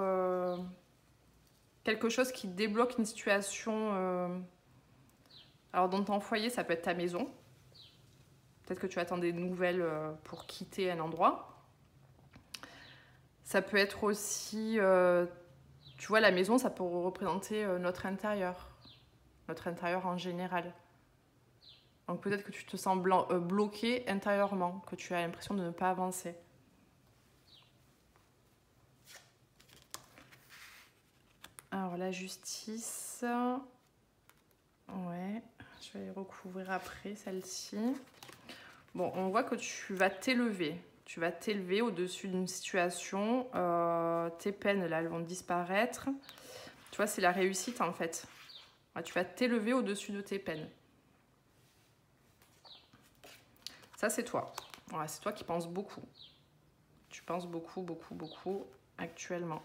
quelque chose qui débloque une situation. Alors, dans ton foyer, ça peut être ta maison. Peut-être que tu attends des nouvelles pour quitter un endroit. Ça peut être aussi, tu vois, la maison, ça peut représenter notre intérieur en général. Donc peut-être que tu te sens bloqué intérieurement, que tu as l'impression de ne pas avancer. Alors la justice, ouais, je vais recouvrir après celle-ci. Bon, on voit que tu vas t'élever. Tu vas t'élever au-dessus d'une situation. Tes peines, là, elles vont disparaître. Tu vois, c'est la réussite, en fait. Ouais, tu vas t'élever au-dessus de tes peines. Ça, c'est toi. Ouais, c'est toi qui penses beaucoup. Tu penses beaucoup, beaucoup, beaucoup actuellement.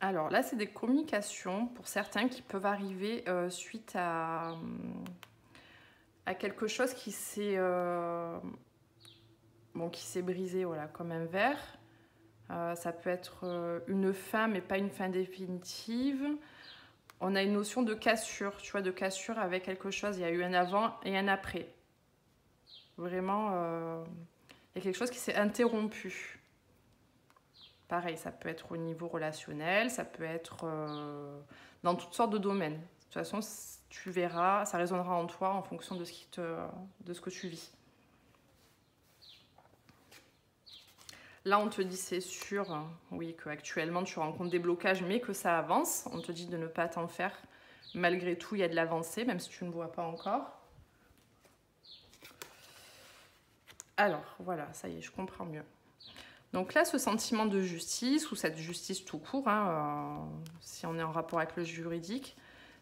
Alors là, c'est des communications pour certains qui peuvent arriver suite à quelque chose qui s'est brisé, voilà, comme un verre. Ça peut être une fin, mais pas une fin définitive. On a une notion de cassure, tu vois, de cassure avec quelque chose. Il y a eu un avant et un après. Vraiment, il y a quelque chose qui s'est interrompu. Pareil, ça peut être au niveau relationnel, ça peut être dans toutes sortes de domaines. De toute façon, tu verras, ça résonnera en toi en fonction de ce que tu vis. Là, on te dit, c'est sûr, oui, qu'actuellement, tu rencontres des blocages, mais que ça avance. On te dit de ne pas t'en faire. Malgré tout, il y a de l'avancée, même si tu ne vois pas encore. Alors, voilà, ça y est, je comprends mieux. Donc là, ce sentiment de justice, ou cette justice tout court, hein, si on est en rapport avec le juridique,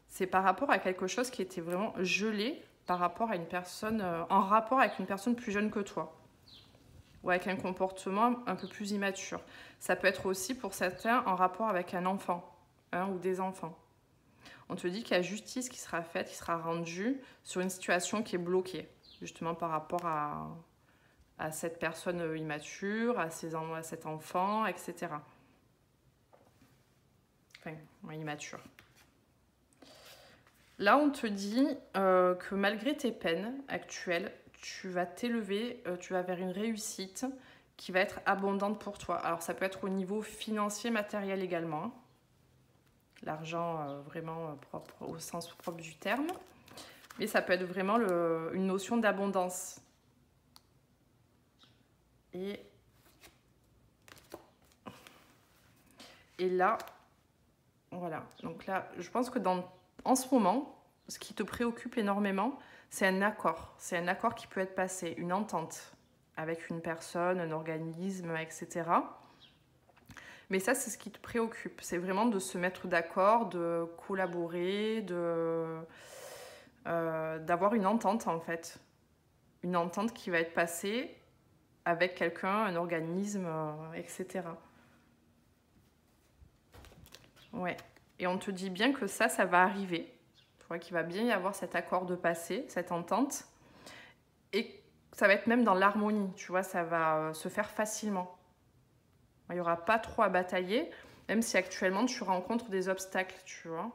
c'est par rapport à quelque chose qui était vraiment gelé par rapport à une personne, en rapport avec une personne plus jeune que toi. ou avec un comportement un peu plus immature. Ça peut être aussi pour certains en rapport avec un enfant ou des enfants. On te dit qu'il y a justice qui sera faite, qui sera rendue sur une situation qui est bloquée, justement par rapport à cette personne immature, à cet enfant, etc. Enfin, immature. Là, on te dit que malgré tes peines actuelles, tu vas t'élever, tu vas vers une réussite qui va être abondante pour toi. Alors, ça peut être au niveau financier, matériel également. L'argent vraiment propre, au sens propre du terme. Mais ça peut être vraiment une notion d'abondance. Et là, voilà. Donc là, je pense que en ce moment, ce qui te préoccupe énormément, c'est un accord. C'est un accord qui peut être passé, une entente avec une personne, un organisme, etc. Mais ça, c'est ce qui te préoccupe. C'est vraiment de se mettre d'accord, de collaborer, d'avoir une entente, en fait. Une entente qui va être passée avec quelqu'un, un organisme, etc. Ouais. Et on te dit bien que ça va arriver. Tu vois qu'il va bien y avoir cet accord de passé, cette entente. Et ça va être même dans l'harmonie, tu vois, ça va se faire facilement. Il n'y aura pas trop à batailler, même si actuellement tu rencontres des obstacles, tu vois.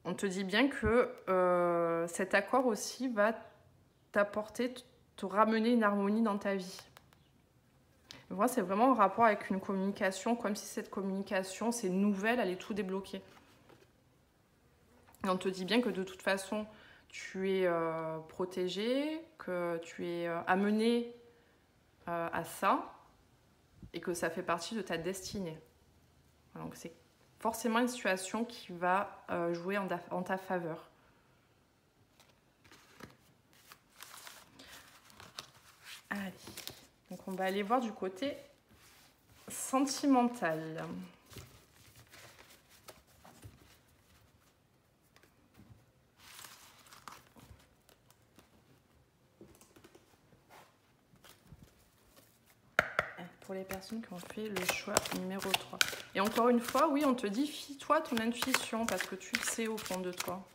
On te dit bien que cet accord aussi va t'apporter, te ramener une harmonie dans ta vie. Moi, c'est vraiment en rapport avec une communication, comme si cette communication, c'est nouvelle, elle est tout débloquée. Et on te dit bien que de toute façon, tu es protégé, que tu es amené à ça, et que ça fait partie de ta destinée. Donc c'est forcément une situation qui va jouer en ta faveur. Allez, donc on va aller voir du côté sentimental. Pour les personnes qui ont fait le choix numéro 3. Et encore une fois, oui, on te dit, fie-toi ton intuition, parce que tu le sais au fond de toi.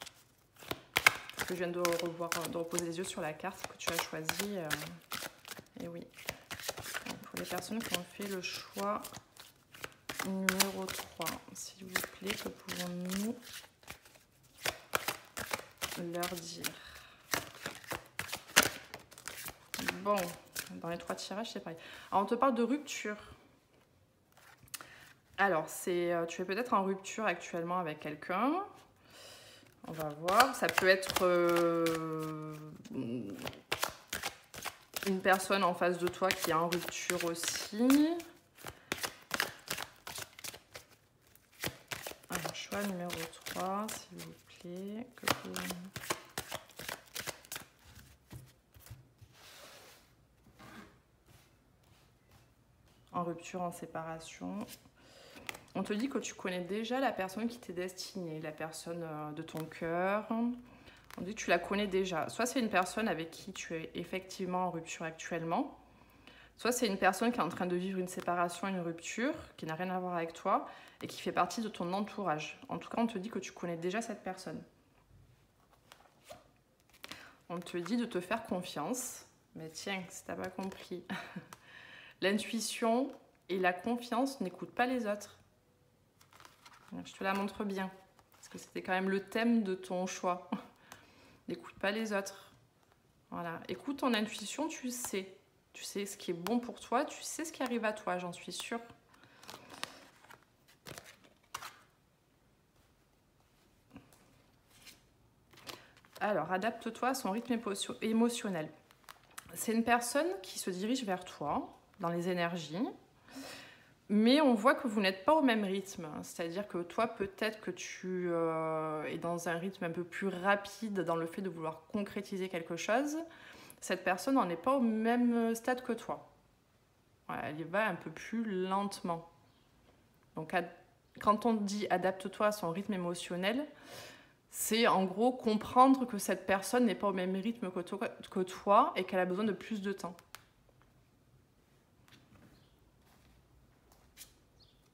Parce que je viens de reposer les yeux sur la carte que tu as choisie. Et oui. Donc, pour les personnes qui ont fait le choix numéro 3, s'il vous plaît, que pouvons-nous leur dire? Bon, dans les 3 tirages, c'est pareil. Alors, on te parle de rupture. Alors, tu es peut-être en rupture actuellement avec quelqu'un. On va voir. Ça peut être une personne en face de toi qui est en rupture aussi. Alors, choix numéro 3, s'il vous plaît. En rupture, en séparation. On te dit que tu connais déjà la personne qui t'est destinée, la personne de ton cœur. On dit que tu la connais déjà. Soit c'est une personne avec qui tu es effectivement en rupture actuellement, soit c'est une personne qui est en train de vivre une séparation, une rupture, qui n'a rien à voir avec toi et qui fait partie de ton entourage. En tout cas, on te dit que tu connais déjà cette personne. On te dit de te faire confiance. Mais tiens, si t'as pas compris, l'intuition et la confiance n'écoutent pas les autres. Je te la montre bien, parce que c'était quand même le thème de ton choix. N'écoute pas les autres. Voilà. Écoute ton intuition, tu sais. Tu sais ce qui est bon pour toi, tu sais ce qui arrive à toi, j'en suis sûre. Alors, adapte-toi à son rythme émotionnel. C'est une personne qui se dirige vers toi, dans les énergies, mais on voit que vous n'êtes pas au même rythme. C'est-à-dire que toi, peut-être que tu es dans un rythme un peu plus rapide dans le fait de vouloir concrétiser quelque chose. Cette personne n'en est pas au même stade que toi. Voilà, elle y va un peu plus lentement. Donc, quand on dit adapte-toi à son rythme émotionnel, c'est en gros comprendre que cette personne n'est pas au même rythme que toi et qu'elle a besoin de plus de temps.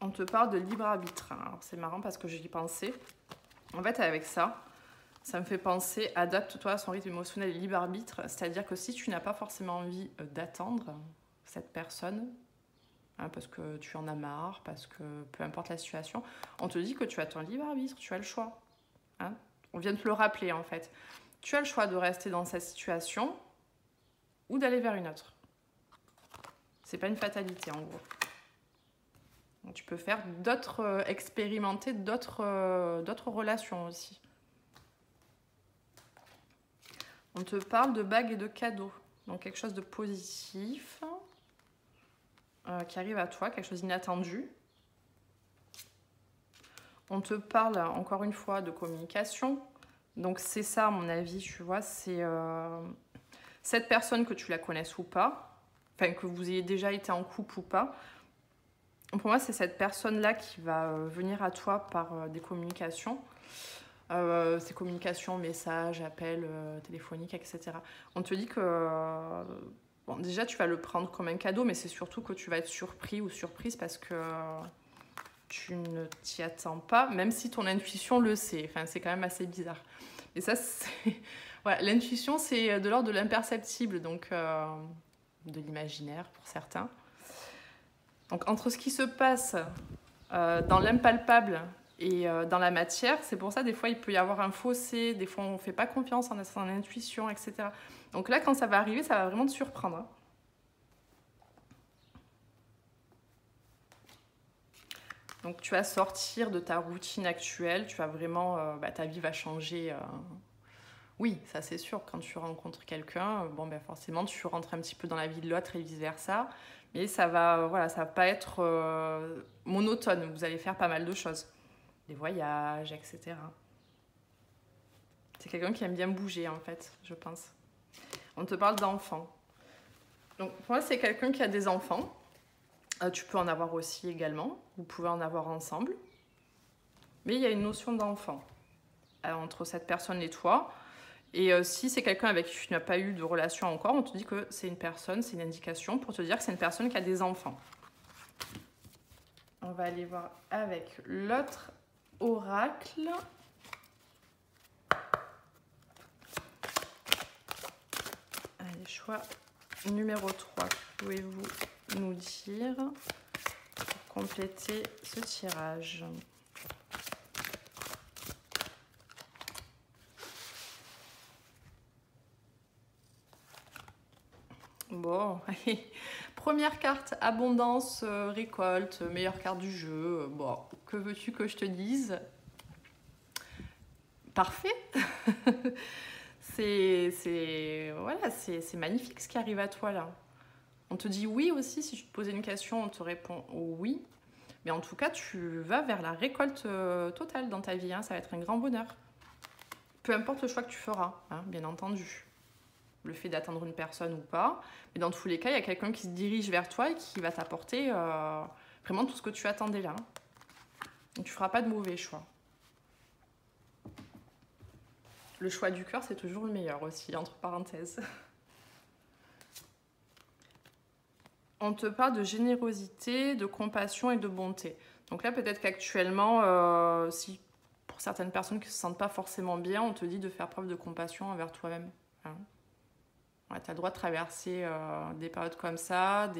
On te parle de libre arbitre. Alors c'est marrant parce que j'y pensais. En fait, avec ça, ça me fait penser, adapte-toi à son rythme émotionnel et libre arbitre. C'est-à-dire que si tu n'as pas forcément envie d'attendre cette personne, hein, parce que tu en as marre, parce que peu importe la situation, on te dit que tu as ton libre arbitre, tu as le choix. Hein. On vient de te le rappeler en fait. Tu as le choix de rester dans cette situation ou d'aller vers une autre. C'est pas une fatalité en gros. Donc, tu peux faire d'autres, expérimenter d'autres relations aussi. On te parle de bagues et de cadeaux. Donc quelque chose de positif qui arrive à toi, quelque chose d'inattendu. On te parle encore une fois de communication. Donc c'est ça à mon avis, tu vois, c'est cette personne, que tu la connaisses ou pas, enfin que vous ayez déjà été en couple ou pas. Pour moi, c'est cette personne-là qui va venir à toi par des communications. Ces communications, messages, appels téléphoniques, etc. On te dit que, bon, déjà, tu vas le prendre comme un cadeau, mais c'est surtout que tu vas être surpris ou surprise parce que tu ne t'y attends pas, même si ton intuition le sait. Enfin, c'est quand même assez bizarre. Et ça, c'est... Voilà, l'intuition, c'est de l'ordre de l'imperceptible, donc de l'imaginaire pour certains. Donc, entre ce qui se passe dans l'impalpable et dans la matière, c'est pour ça, des fois, il peut y avoir un fossé, des fois, on ne fait pas confiance en son intuition, etc. Donc là, quand ça va arriver, ça va vraiment te surprendre. Hein. Donc, tu vas sortir de ta routine actuelle, tu vas vraiment... ta vie va changer. Oui, ça, c'est sûr. Quand tu rencontres quelqu'un, bon, ben, forcément, tu rentres un petit peu dans la vie de l'autre et vice-versa. Mais ça va, voilà, ça va pas être monotone. Vous allez faire pas mal de choses. Des voyages, etc. C'est quelqu'un qui aime bien bouger, en fait, je pense. On te parle d'enfants. Donc, pour moi, c'est quelqu'un qui a des enfants. Tu peux en avoir aussi également. Vous pouvez en avoir ensemble. Mais il y a une notion d'enfant entre cette personne et toi. Et si c'est quelqu'un avec qui tu n'as pas eu de relation encore, on te dit que c'est une personne, c'est une indication pour te dire que c'est une personne qui a des enfants. On va aller voir avec l'autre oracle. Allez, choix numéro 3. Que pouvez-vous nous dire pour compléter ce tirage ? Bon, allez. Première carte, abondance, récolte, meilleure carte du jeu. Bon, que veux-tu que je te dise ? Parfait. Voilà, c'est magnifique ce qui arrive à toi là. On te dit oui aussi, si je te posais une question, on te répond oui. Mais en tout cas, tu vas vers la récolte totale dans ta vie. Hein. Ça va être un grand bonheur. Peu importe le choix que tu feras, hein, bien entendu. Le fait d'attendre une personne ou pas. Mais dans tous les cas, il y a quelqu'un qui se dirige vers toi et qui va t'apporter vraiment tout ce que tu attendais là. Donc tu ne feras pas de mauvais choix. Le choix du cœur, c'est toujours le meilleur aussi, entre parenthèses. On te parle de générosité, de compassion et de bonté. Donc là, peut-être qu'actuellement, si pour certaines personnes qui ne se sentent pas forcément bien, on te dit de faire preuve de compassion envers toi-même. Hein. Ouais, tu as le droit de traverser des périodes comme ça,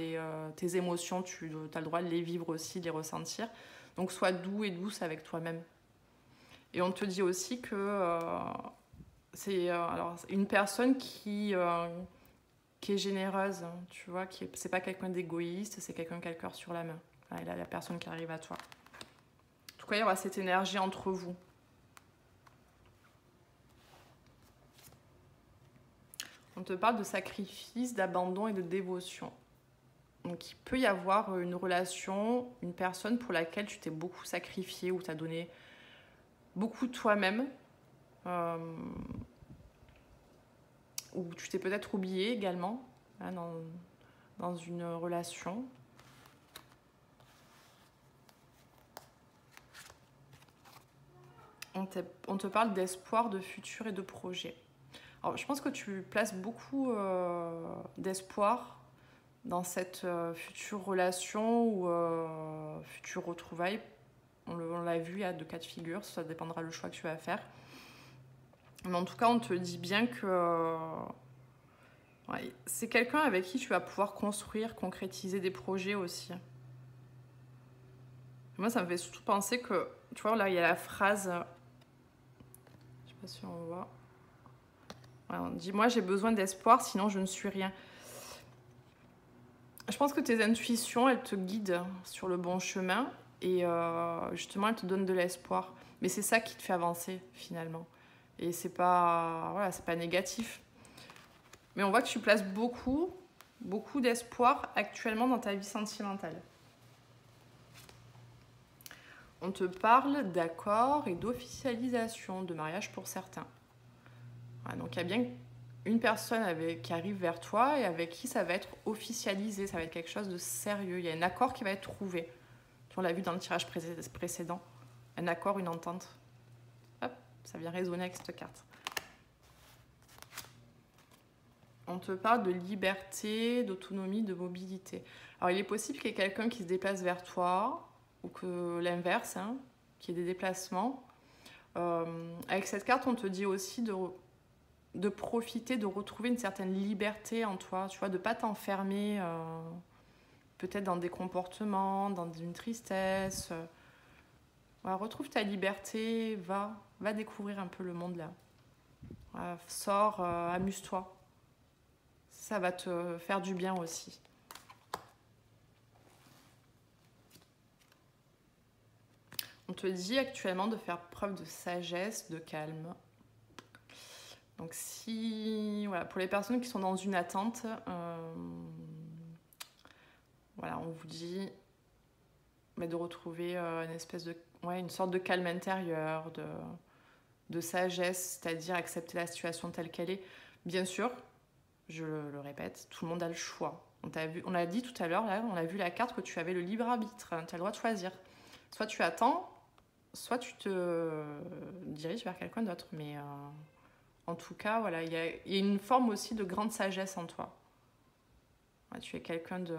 tes émotions, tu as le droit de les vivre aussi, de les ressentir. Donc sois doux et douce avec toi-même. Et on te dit aussi que c'est une personne qui est généreuse, hein, tu vois, c'est pas quelqu'un d'égoïste, c'est quelqu'un qui a le cœur sur la main. Voilà, la personne qui arrive à toi. En tout cas, il y aura cette énergie entre vous. On te parle de sacrifice, d'abandon et de dévotion. Donc il peut y avoir une relation, une personne pour laquelle tu t'es beaucoup sacrifié ou tu as donné beaucoup de toi-même. Ou tu t'es peut-être oublié également hein, dans une relation. On te parle d'espoir, de futur et de projet. Alors, je pense que tu places beaucoup d'espoir dans cette future relation ou future retrouvaille. On l'a vu, il y a deux cas de figure, ça dépendra du choix que tu vas faire. Mais en tout cas, on te dit bien que ouais, c'est quelqu'un avec qui tu vas pouvoir construire, concrétiser des projets aussi. Moi, ça me fait surtout penser que, tu vois, là, il y a la phrase, je sais pas si on voit. Ouais, on dit, moi, j'ai besoin d'espoir, sinon je ne suis rien. Je pense que tes intuitions, elles te guident sur le bon chemin et justement, elles te donnent de l'espoir. Mais c'est ça qui te fait avancer, finalement. Et c'est pas, voilà, c'est pas négatif. Mais on voit que tu places beaucoup d'espoir actuellement dans ta vie sentimentale. On te parle d'accord et d'officialisation, de mariage pour certains. Voilà, donc il y a bien une personne qui arrive vers toi et avec qui ça va être officialisé, ça va être quelque chose de sérieux. Il y a un accord qui va être trouvé. On l'a vu dans le tirage précédent. Un accord, une entente. Hop, ça vient résonner avec cette carte. On te parle de liberté, d'autonomie, de mobilité. Alors il est possible qu'il y ait quelqu'un qui se déplace vers toi ou que l'inverse, hein, qu'il y ait des déplacements. Avec cette carte, on te dit aussi de profiter, de retrouver une certaine liberté en toi, tu vois, de ne pas t'enfermer peut-être dans des comportements, dans une tristesse. Voilà, retrouve ta liberté, va découvrir un peu le monde là. Voilà, sors, amuse-toi. Ça va te faire du bien aussi. On te dit actuellement de faire preuve de sagesse, de calme. Donc si, voilà, pour les personnes qui sont dans une attente, voilà, on vous dit de retrouver une espèce de, une sorte de calme intérieur, de sagesse, c'est-à-dire accepter la situation telle qu'elle est. Bien sûr, je le répète, tout le monde a le choix. On a dit tout à l'heure, là, on a vu la carte que tu avais le libre arbitre, tu as le droit de choisir. Soit tu attends, soit tu te diriges vers quelqu'un d'autre. Mais en tout cas, voilà, il y a une forme aussi de grande sagesse en toi. Ouais, tu es quelqu'un de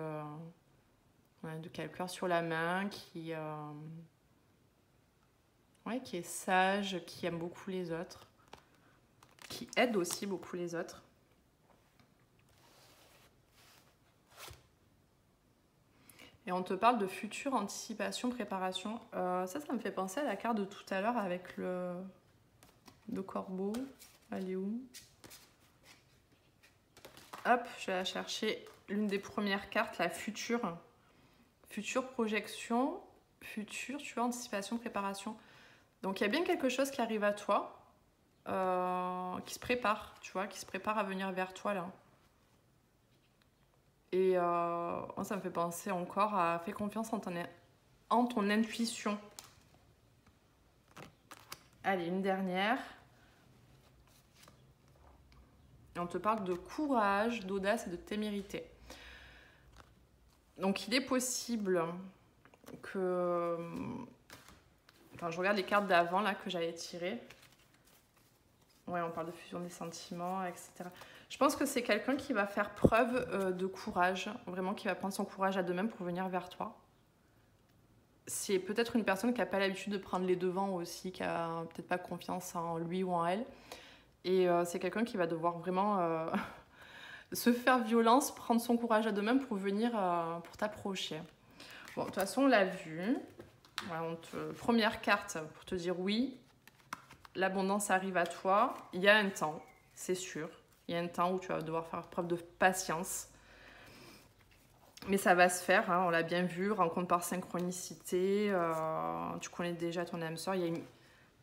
quelqu'un sur la main qui est sage, qui aime beaucoup les autres, qui aide aussi beaucoup les autres. Et on te parle de future anticipation, préparation. Ça me fait penser à la carte de tout à l'heure avec le corbeau. Elle est où? Hop, je vais la chercher. L'une des premières cartes, la future. Future projection, future, tu vois, anticipation, préparation. Donc il y a bien quelque chose qui arrive à toi, qui se prépare, tu vois, qui se prépare à venir vers toi là. Et ça me fait penser encore à fais confiance en ton intuition. Allez, une dernière. Et on te parle de courage, d'audace et de témérité. Donc il est possible que... Enfin, je regarde les cartes d'avant là que j'avais tirées. Ouais, on parle de fusion des sentiments, etc. Je pense que c'est quelqu'un qui va faire preuve de courage, vraiment qui va prendre son courage à deux mains pour venir vers toi. C'est peut-être une personne qui n'a pas l'habitude de prendre les devants aussi, qui n'a peut-être pas confiance en lui ou en elle. Et c'est quelqu'un qui va devoir vraiment se faire violence, prendre son courage à deux mains pour venir, pour t'approcher. Bon, de toute façon, on l'a vu. Voilà, première carte pour te dire oui, l'abondance arrive à toi. Il y a un temps, c'est sûr. Il y a un temps où tu vas devoir faire preuve de patience. Mais ça va se faire, hein, on l'a bien vu, rencontre par synchronicité. Tu connais déjà ton âme sœur.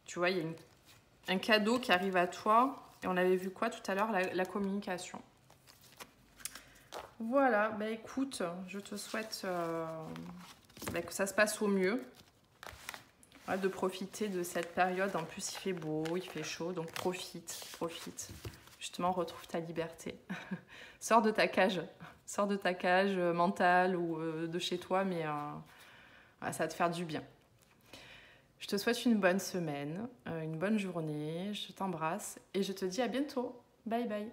Tu vois, il y a un cadeau qui arrive à toi. Et on avait vu quoi tout à l'heure, la communication. Voilà, bah écoute, je te souhaite que ça se passe au mieux. De profiter de cette période. En plus, il fait beau, il fait chaud, donc profite. Justement, retrouve ta liberté. Sors de ta cage mentale ou de chez toi, mais ça va te faire du bien. Je te souhaite une bonne semaine, une bonne journée, je t'embrasse et je te dis à bientôt. Bye bye.